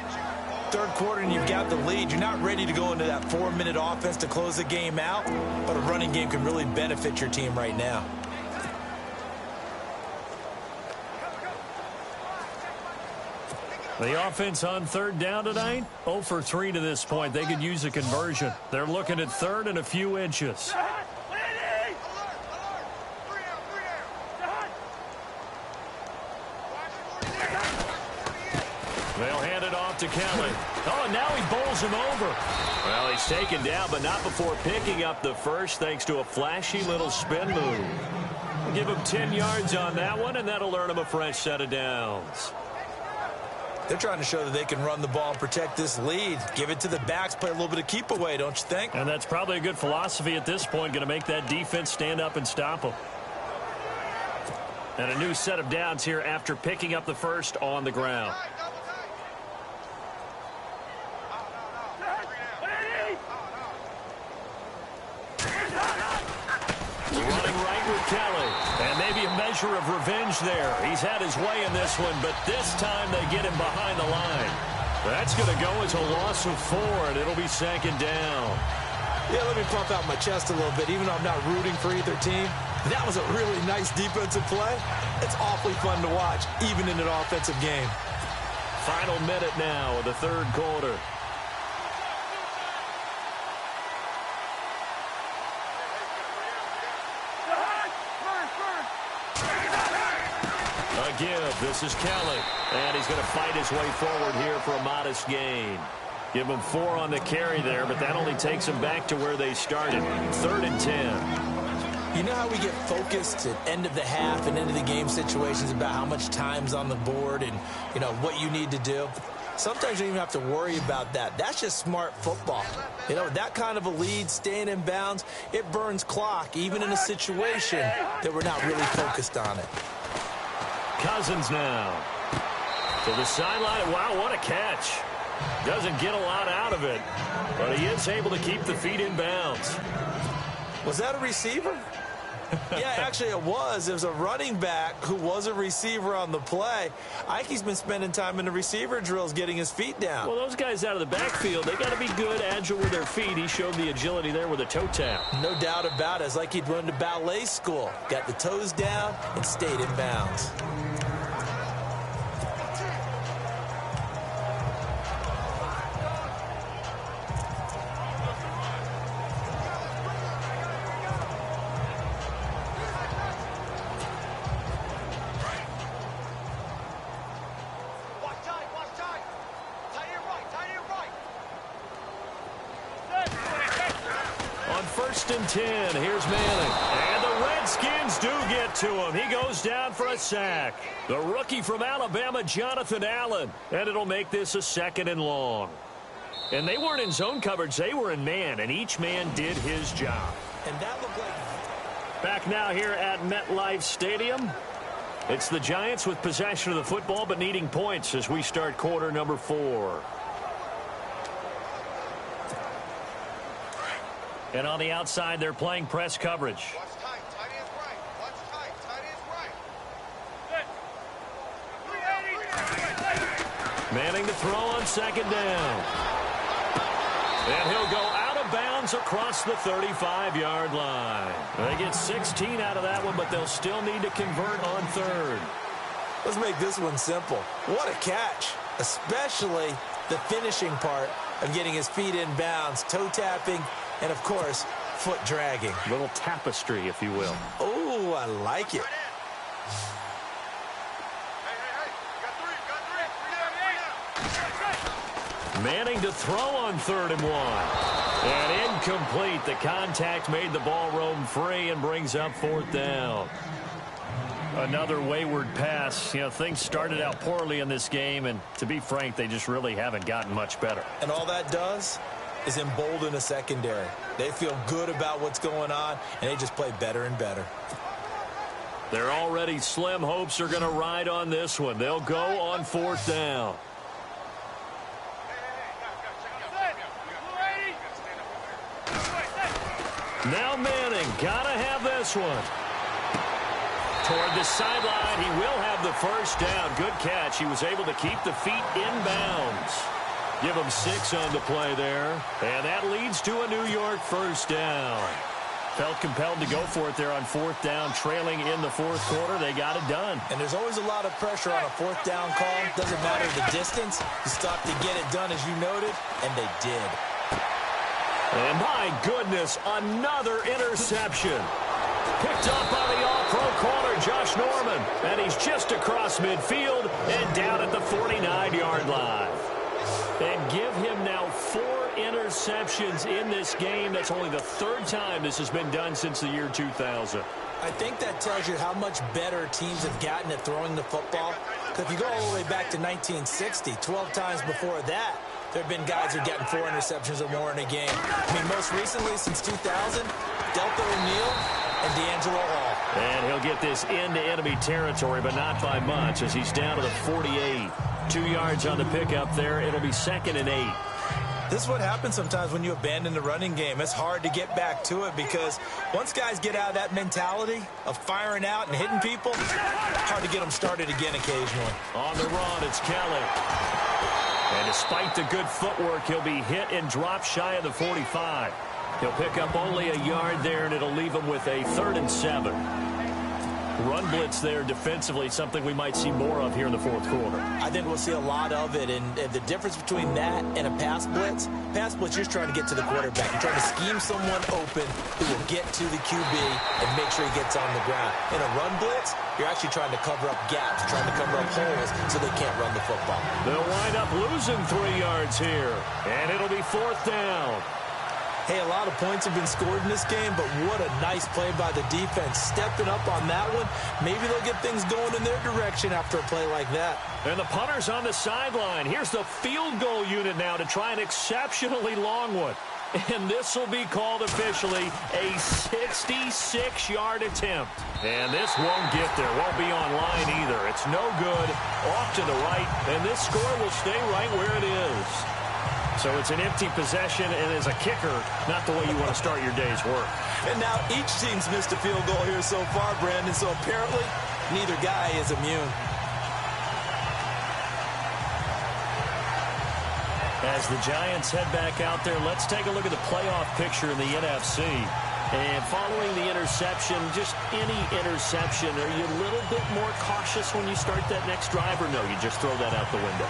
C: Third quarter and you've got the lead. You're not ready to go into that 4-minute offense to close the game out, but a running game can really benefit your team right now.
B: The offense on third down tonight, 0 for 3 to this point. They could use a conversion. They're looking at third and a few inches. They'll hand it off to Kelly. Oh, and now he bowls him over. Well, he's taken down, but not before picking up the first thanks to a flashy little spin move. Give him 10 yards on that one, and that'll earn him a fresh set of downs.
C: They're trying to show that they can run the ball and protect this lead. Give it to the backs, play a little bit of keep away, don't you think?
B: And that's probably a good philosophy at this point, going to make that defense stand up and stop them. And a new set of downs here after picking up the first on the ground. Running right with Kelly. And maybe a measure of revenge there. He's had his way in this one, but this time they get him behind the line. That's going to go as a loss of 4, and it'll be second down.
C: Yeah, let me pump out my chest a little bit, even though I'm not rooting for either team. That was a really nice defensive play. It's awfully fun to watch, even in an offensive game.
B: Final minute now of the third quarter. A give. This is Kelly. And he's going to fight his way forward here for a modest gain. Give him 4 on the carry there, but that only takes him back to where they started. 3rd and 10.
C: You know how we get focused at end of the half and end of the game situations about how much time's on the board and, you know, what you need to do? Sometimes you don't even have to worry about that. That's just smart football. You know, that kind of a lead, staying in bounds, it burns clock, even in a situation that we're not really focused on it.
B: Cousins now to the sideline. Wow, what a catch. Doesn't get a lot out of it, but he is able to keep the feet in bounds.
C: Was that a receiver? Yeah, actually it was. It was a running back who was a receiver on the play. I think he's been spending time in the receiver drills getting his feet down.
B: Well, those guys out of the backfield, they got to be good, agile with their feet. He showed the agility there with a toe tap.
C: No doubt about it. It's like he'd run to ballet school. Got the toes down and stayed in bounds.
B: First and 10. Here's Manning. And the Redskins do get to him. He goes down for a sack. The rookie from Alabama, Jonathan Allen. And it'll make this a 2nd and long. And they weren't in zone coverage. They were in man. And each man did his job.
C: And that looked like...
B: Back now here at MetLife Stadium. It's the Giants with possession of the football but needing points as we start quarter number 4. And on the outside, they're playing press coverage.
A: Watch tight. Tight end's right. Watch tight. Tight end's right.
B: Manning to throw on 2nd down. And he'll go out of bounds across the 35-yard line. They get 16 out of that one, but they'll still need to convert on 3rd.
C: Let's make this one simple. What a catch, especially the finishing part of getting his feet in bounds, toe tapping, and, of course, foot dragging.
B: Little tapestry, if you will.
C: Oh, I like it.
B: Manning to throw on 3rd and 1. And incomplete. The contact made the ball roam free and brings up 4th down. Another wayward pass. You know, things started out poorly in this game, and to be frank, they just really haven't gotten much better.
C: And all that does is embolden a secondary. They feel good about what's going on, and they just play better and better.
B: Their already slim hopes are going to ride on this one. They'll go on 4th down. Now Manning, gotta have this one. Toward the sideline, he will have the 1st down. Good catch. He was able to keep the feet in bounds. Give him 6 on the play there. And that leads to a New York 1st down. Felt compelled to go for it there on 4th down, trailing in the 4th quarter. They got it done.
C: And there's always a lot of pressure on a 4th down call. Doesn't matter the distance. You stop to get it done, as you noted, and they did.
B: And my goodness, another interception. Picked up by the all-pro corner, Josh Norman. And he's just across midfield and down at the 49-yard line. And give him now 4 interceptions in this game. That's only the 3rd time this has been done since the year 2000.
C: I think that tells you how much better teams have gotten at throwing the football. Because if you go all the way back to 1960, 12 times before that, there have been guys who have gotten 4 interceptions or more in a game. I mean, most recently, since 2000, Delta O'Neal and D'Angelo Hall.
B: And he'll get this into enemy territory, but not by much, as he's down to the 48. 2 yards on the pickup there. It'll be 2nd and 8.
C: This is what happens sometimes when you abandon the running game. It's hard to get back to it because once guys get out of that mentality of firing out and hitting people, hard to get them started again occasionally.
B: On the run, it's Kelly. And despite the good footwork, he'll be hit and drop shy of the 45. He'll pick up only a yard there, and it'll leave him with a 3rd and 7. Run blitz there defensively, something we might see more of here in the 4th quarter.
C: I think we'll see a lot of it, and the difference between that and a pass blitz, you're just trying to get to the quarterback. You're trying to scheme someone open who will get to the QB and make sure he gets on the ground. In a run blitz, you're actually trying to cover up gaps, trying to cover up holes so they can't run the football.
B: They'll wind up losing 3 yards here, and it'll be 4th down.
C: Hey, a lot of points have been scored in this game, but what a nice play by the defense. Stepping up on that one, maybe they'll get things going in their direction after a play like that.
B: And the punter's on the sideline. Here's the field goal unit now to try an exceptionally long one. And this will be called officially a 66-yard attempt. And this won't get there. Won't be online either. It's no good. Off to the right. And this score will stay right where it is. So it's an empty possession, and as a kicker, not the way you want to start your day's work.
C: And now each team's missed a field goal here so far, Brandon. So apparently, neither guy is immune.
B: As the Giants head back out there, let's take a look at the playoff picture in the NFC. And following the interception, just any interception, are you a little bit more cautious when you start that next drive, or no, you just throw that out the window?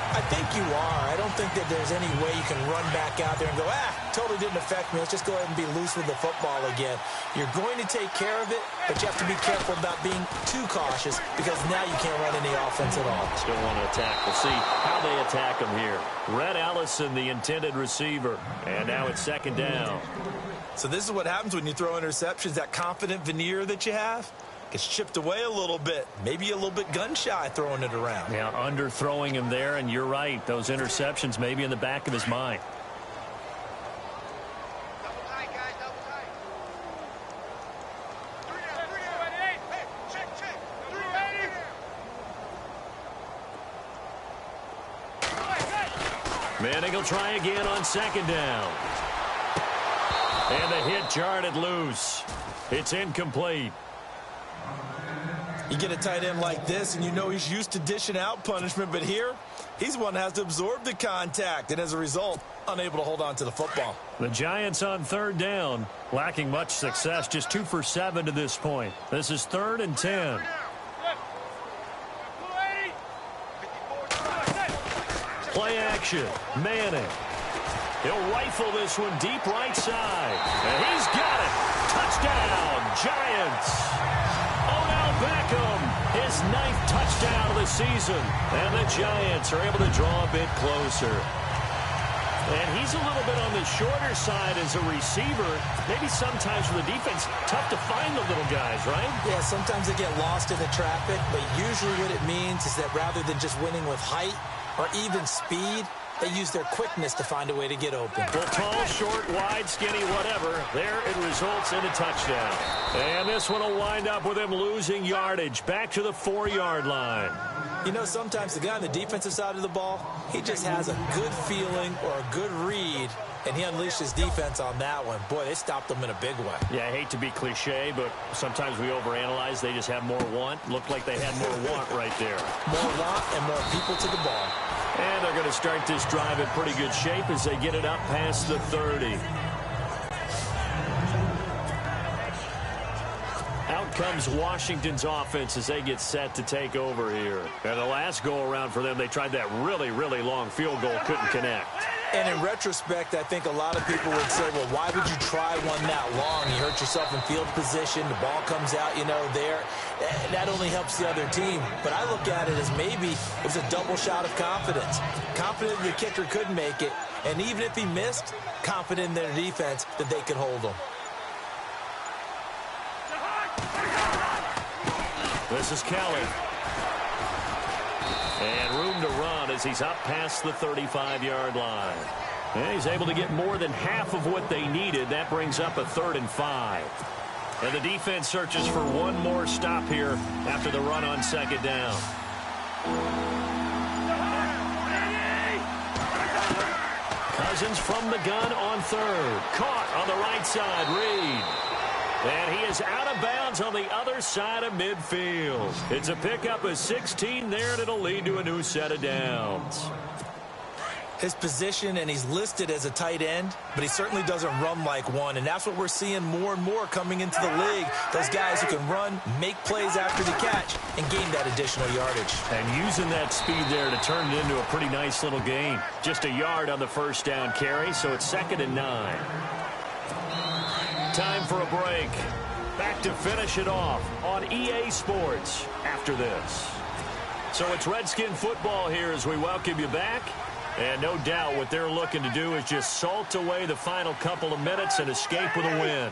C: I think you are. I don't think that there's any way you can run back out there and go, totally didn't affect me. Let's just go ahead and be loose with the football again. You're going to take care of it, but you have to be careful about being too cautious because now you can't run any offense at all.
B: Still want to attack. We'll see how they attack them here. Red Allison, the intended receiver, and now it's second down.
C: So this is what happens when you throw interceptions, that confident veneer that you have. Gets chipped away a little bit. Maybe a little bit gun-shy throwing it around.
B: Yeah, under-throwing him there, and you're right. Those interceptions may be in the back of his mind.
A: Double tight, guys, double tight. Hey, check. 3
B: Manning will try again on second down. And the hit jarred it loose. It's incomplete.
C: You get a tight end like this, and you know he's used to dishing out punishment, but here, he's one that has to absorb the contact, and as a result, unable to hold on to the football.
B: The Giants on third down, lacking much success, just 2 for 7 to this point. This is 3rd and 10. Play action, Manning. He'll rifle this one deep right side, and he's got it. Touchdown, Giants. Beckham, his 9th touchdown of the season. And the Giants are able to draw a bit closer. And he's a little bit on the shorter side as a receiver. Maybe sometimes for the defense, tough to find the little guys, right?
C: Yeah, sometimes they get lost in the traffic, but usually what it means is that rather than just winning with height or even speed, they use their quickness to find a way to get open.
B: Well, tall, short, wide, skinny, whatever. There it results in a touchdown. And this one will wind up with him losing yardage back to the 4-yard line.
C: You know, sometimes the guy on the defensive side of the ball, he just has a good feeling or a good read, and he unleashed his defense on that one. Boy, they stopped him in a big way.
B: Yeah, I hate to be cliche, but sometimes we overanalyze. They just have more want. Looked like they had more want right there.
C: More want and more people to the ball.
B: And they're going to start this drive in pretty good shape as they get it up past the 30. Out comes Washington's offense as they get set to take over here. And the last go-around for them, they tried that really, really long field goal, couldn't connect.
C: And in retrospect, I think a lot of people would say, well, why would you try one that long? You hurt yourself in field position. The ball comes out, there. That only helps the other team. But I look at it as maybe it was a double shot of confidence. Confident the kicker could make it. And even if he missed, confident in their defense that they could hold him.
B: This is Kelly. And room to run as he's up past the 35-yard line. And he's able to get more than half of what they needed. That brings up a 3rd and 5. And the defense searches for one more stop here after the run on second down. Cousins from the gun on 3rd. Caught on the right side, Reed. And he is out of bounds on the other side of midfield. It's a pickup of 16 there, and it'll lead to a new set of downs.
C: His position, and he's listed as a tight end, but he certainly doesn't run like one, and that's what we're seeing more and more coming into the league. Those guys who can run, make plays after the catch, and gain that additional yardage.
B: And using that speed there to turn it into a pretty nice little gain. Just a yard on the first down carry, so it's 2nd and 9. Time for a break. Back to finish it off on EA Sports after this. So it's Redskin football here as we welcome you back. And no doubt what they're looking to do is just salt away the final couple of minutes and escape with a win.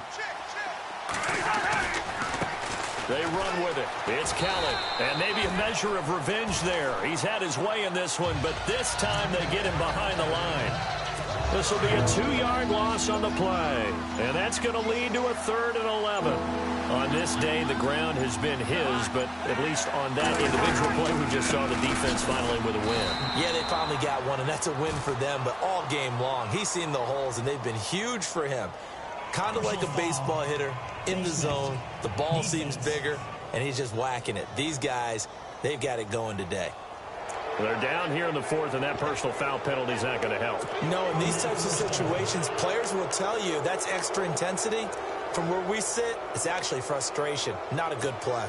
B: They run with it. It's Kelly. And maybe a measure of revenge there. He's had his way in this one, but this time they get him behind the line. This will be a 2-yard loss on the play. And that's going to lead to a 3rd and 11. On this day, the ground has been his, but at least on that individual play, we just saw the defense finally with a win. Yeah, they finally got one, and that's a win for them, but all game long, he's seen the holes, and they've been huge for him. Kind of like a baseball hitter in the zone. The ball seems bigger, and he's just whacking it. These guys, they've got it going today. They're down here in the 4th, and that personal foul penalty is not going to help.
C: No, in these types of situations, players will tell you that's extra intensity. From where we sit, it's actually frustration. Not a good play.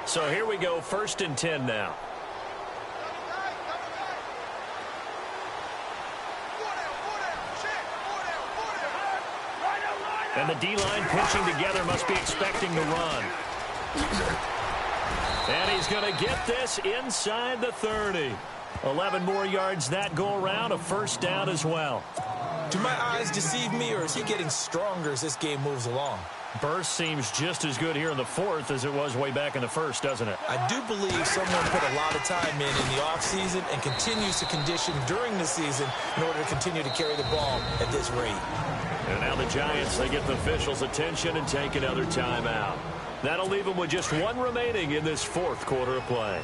B: So here we go, 1st and 10 now. And the D-line pinching together must be expecting to run. And he's going to get this inside the 30. 11 more yards that go around, a 1st down as well.
C: Do my eyes deceive me, or is he getting stronger as this game moves along?
B: Burst seems just as good here in the 4th as it was way back in the 1st, doesn't it?
C: I do believe someone put a lot of time in the offseason and continues to condition during the season in order to continue to carry the ball at this rate.
B: And now the Giants, they get the officials' attention and take another timeout. That'll leave them with just 1 remaining in this 4th quarter of play.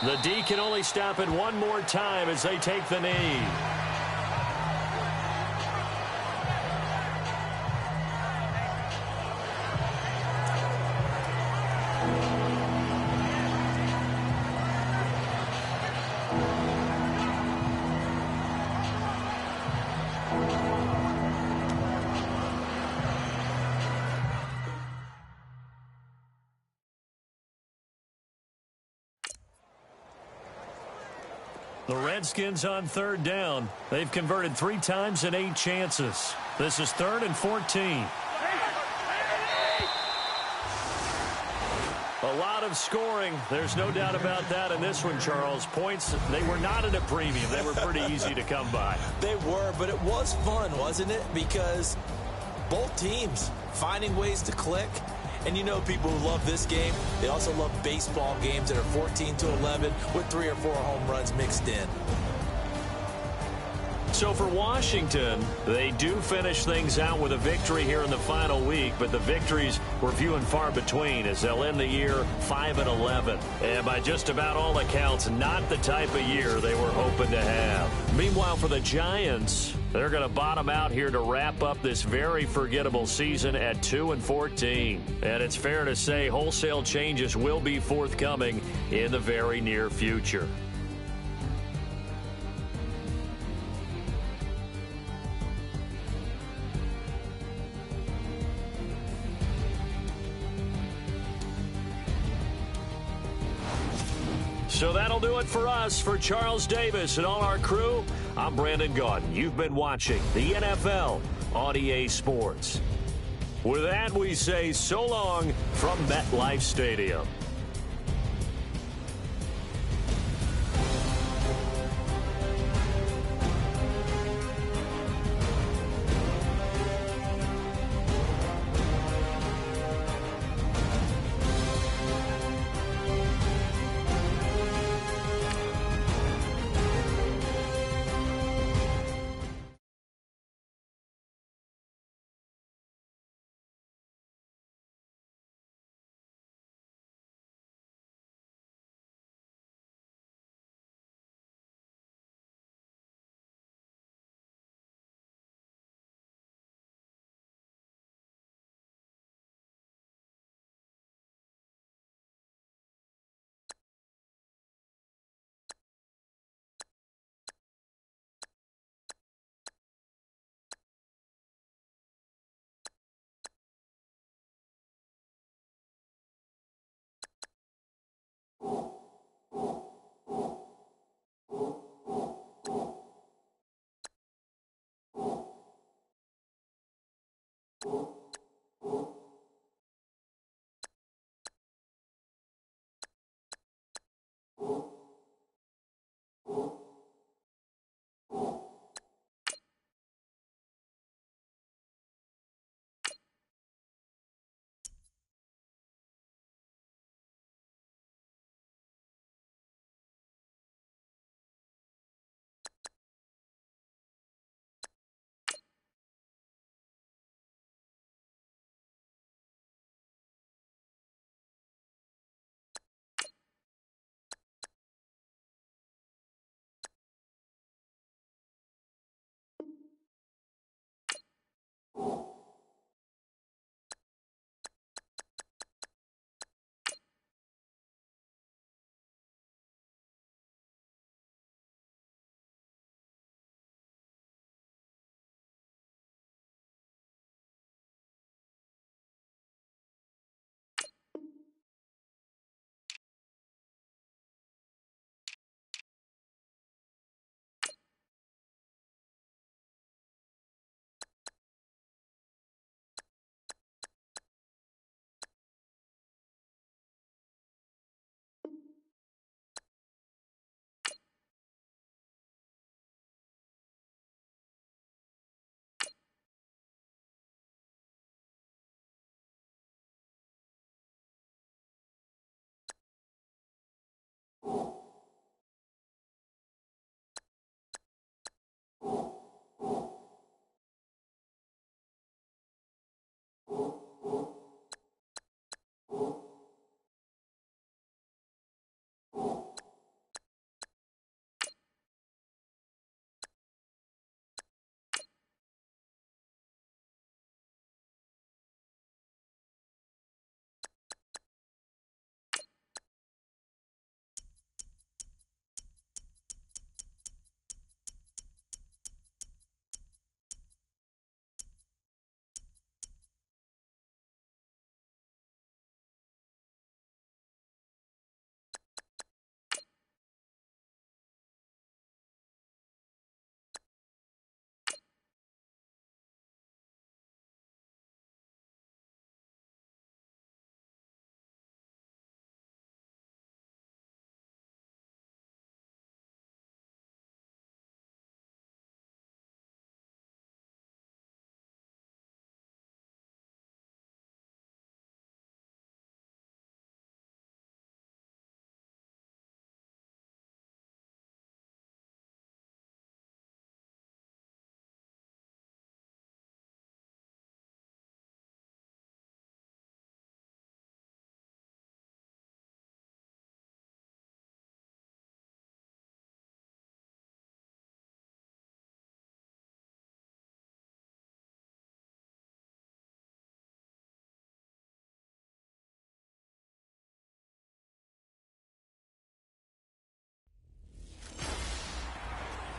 B: The D can only stop it 1 more time as they take the knee. The Redskins on 3rd down. They've converted 3 times in 8 chances. This is 3rd and 14. A lot of scoring. There's no doubt about that in this one, Charles. Points, they were not at a premium. They were pretty easy to come by.
C: They were, but it was fun, wasn't it? Because both teams finding ways to click. And you know people who love this game, they also love baseball games that are 14-11 with 3 or 4 home runs mixed in.
B: So for Washington, they do finish things out with a victory here in the final week, but the victories were few and far between as they'll end the year 5-11. And by just about all accounts, not the type of year they were hoping to have. Meanwhile, for the Giants, they're going to bottom out here to wrap up this very forgettable season at 2-14. And it's fair to say wholesale changes will be forthcoming in the very near future. So that'll do it for us. For Charles Davis and all our crew, I'm Brandon Gaudin. You've been watching the NFL on EA Sports. With that, we say so long from MetLife Stadium.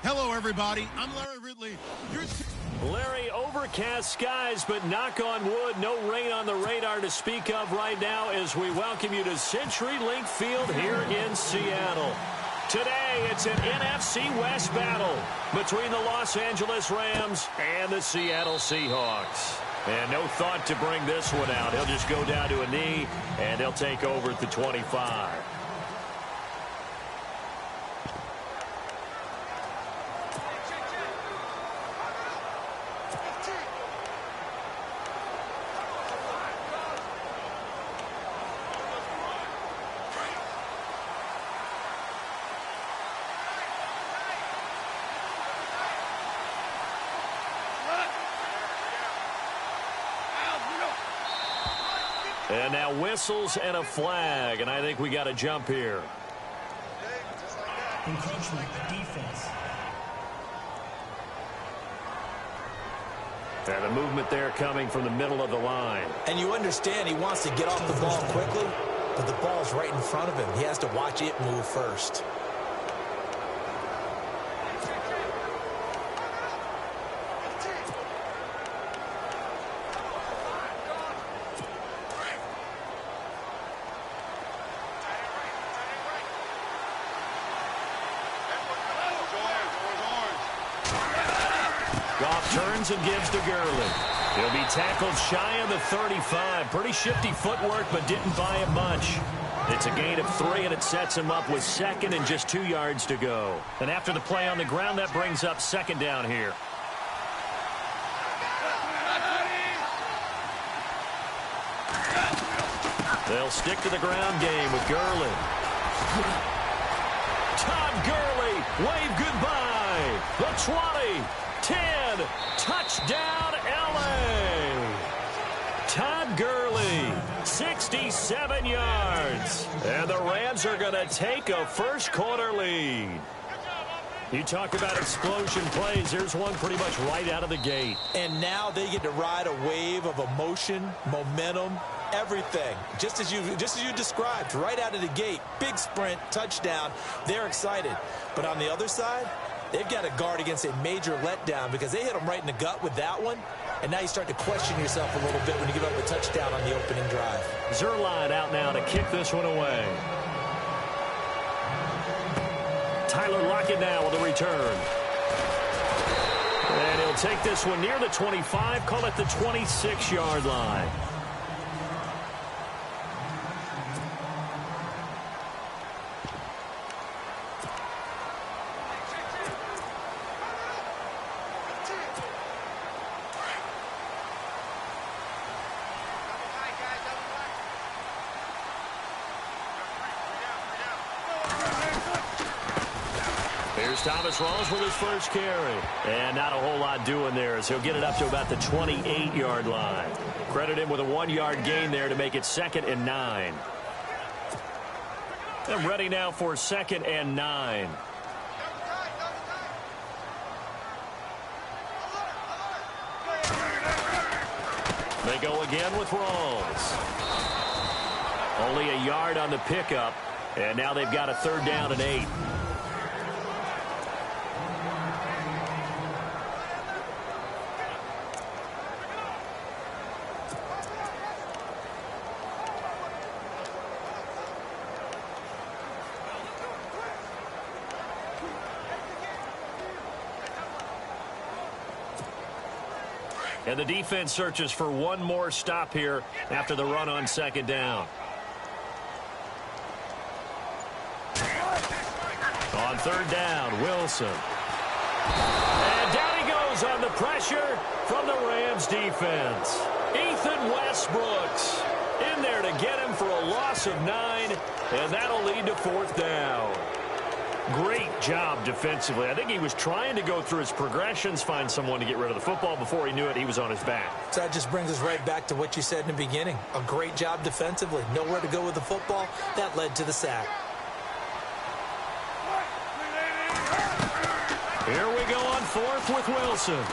D: Hello, everybody. I'm Larry Ridley.
B: Larry, overcast skies, but knock on wood, no rain on the radar to speak of right now as we welcome you to CenturyLink Field here in Seattle. Today, it's an NFC West battle between the Los Angeles Rams and the Seattle Seahawks. And no thought to bring this one out. He'll just go down to a knee, and they'll take over at the 25. And now whistles and a flag, and I think we got to jump here.
E: Encroachment, defense.
B: And the movement there coming from the middle of the line.
C: And you understand he wants to get off the ball quickly, but the ball's right in front of him. He has to watch it move first.
B: Turns and gives to Gurley. He'll be tackled shy of the 35. Pretty shifty footwork, but didn't buy him much. It's a gain of 3, and it sets him up with second and just 2 yards to go. And after the play on the ground, that brings up second down here. They'll stick to the ground game with Gurley. Todd Gurley, wave goodbye. The 20. 10, touchdown L.A. Todd Gurley, 67 yards. And the Rams are going to take a first quarter lead. You talk about explosion plays. Here's one pretty much right out of the gate.
C: And now they get to ride a wave of emotion, momentum, everything. Just as you described, right out of the gate. Big sprint, touchdown. They're excited. But on the other side, they've got to guard against a major letdown because they hit them right in the gut with that one. And now you start to question yourself a little bit when you give up a touchdown on the opening drive.
B: Zerline out now to kick this one away. Tyler Lockett now with a return. And he'll take this one near the 25, call it the 26-yard line. Here's Thomas Rawls with his first carry. And not a whole lot doing there as he'll get it up to about the 28-yard line. Credit him with a 1-yard gain there to make it 2nd and 9. And ready now for 2nd and 9. They go again with Rawls. Only a yard on the pickup. And now they've got a 3rd down and 8. And the defense searches for one more stop here after the run on 2nd down. On 3rd down, Wilson. And down he goes on the pressure from the Rams defense. Ethan Westbrooks in there to get him for a loss of 9, and that'll lead to 4th down. Great job defensively. I think he was trying to go through his progressions, find someone to get rid of the football. Before he knew it, he was on his back.
C: So that just brings us right back to what you said in the beginning. A great job defensively. Nowhere to go with the football. That led to the sack.
B: Here we go on 4th with Wilson.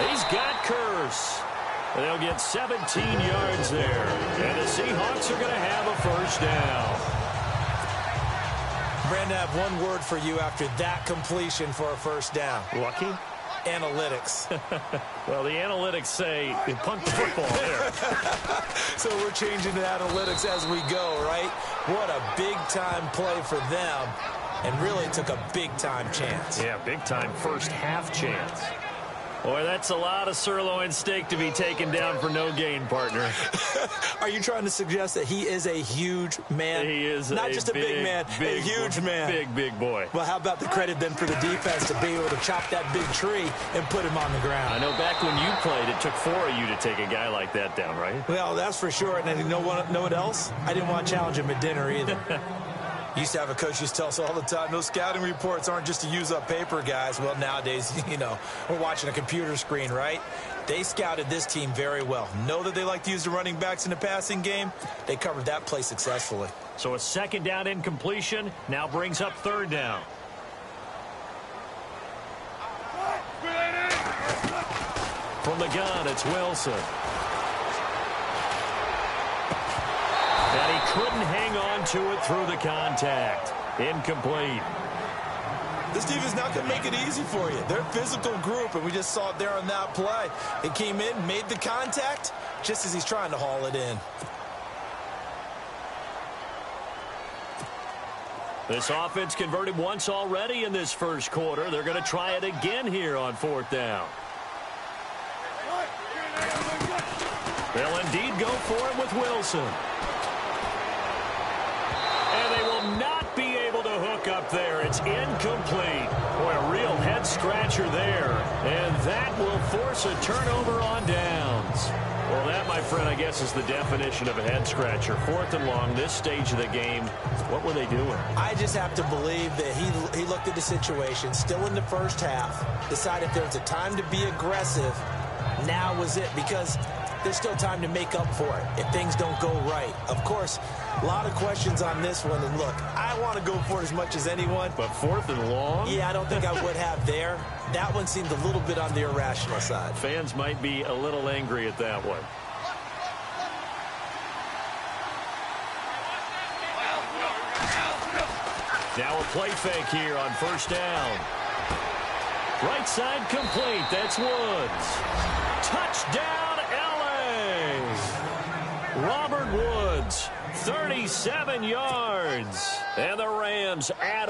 B: He's got Curse. They'll get 17 yards there. And the Seahawks are going to have a 1st down.
C: Brandon, I have one word for you after that completion for a 1st down.
B: Lucky?
C: Analytics.
B: Well, the analytics say they punt the football there.
C: So we're changing to analytics as we go, right? What a big-time play for them. And really took a big-time chance.
B: Yeah, big-time first half chance. Boy, that's a lot of sirloin steak to be taken down for no gain, partner.
C: Are you trying to suggest that he is a huge man?
B: He is
C: not just a big man, a huge man.
B: Big boy.
C: Well, how about the credit then for the defense to be able to chop that big tree and put him on the ground?
B: I know back when you played, it took 4 of you to take a guy like that down, right?
C: Well, that's for sure. And you know what else? I didn't want to challenge him at dinner either. Used to have a coach used to tell us all the time, those scouting reports aren't just to use up paper, guys. Well, nowadays, you know, we're watching a computer screen, right? They scouted this team very well. Know that they like to use the running backs in the passing game. They covered that play successfully.
B: So a 2nd down incompletion now brings up 3rd down. From the gun, it's Wilson. And he couldn't hang on to it through the contact. Incomplete.
C: This team is not going to make it easy for you. They're a physical group, and we just saw it there on that play. They came in, made the contact, just as he's trying to haul it in.
B: This offense converted once already in this 1st quarter. They're going to try it again here on 4th down. They'll indeed go for it with Wilson. And they will not be able to hook up there. It's incomplete. Boy, a real head-scratcher there. And that will force a turnover on downs. Well, that, my friend, I guess is the definition of a head-scratcher. 4th and long, this stage of the game. What were they doing?
C: I just have to believe that he looked at the situation, still in the first half, decided there was a time to be aggressive. Now was it, because there's still time to make up for it if things don't go right. Of course, a lot of questions on this one. And look, I want to go for it as much as anyone.
B: But 4th and long?
C: Yeah, I don't think I would have there. That one seemed a little bit on the irrational side.
B: Fans might be a little angry at that one. Now a play fake here on 1st down. Right side complete. That's Woods. Touchdown, L.A. Robert Woods, 37 yards. And the Rams add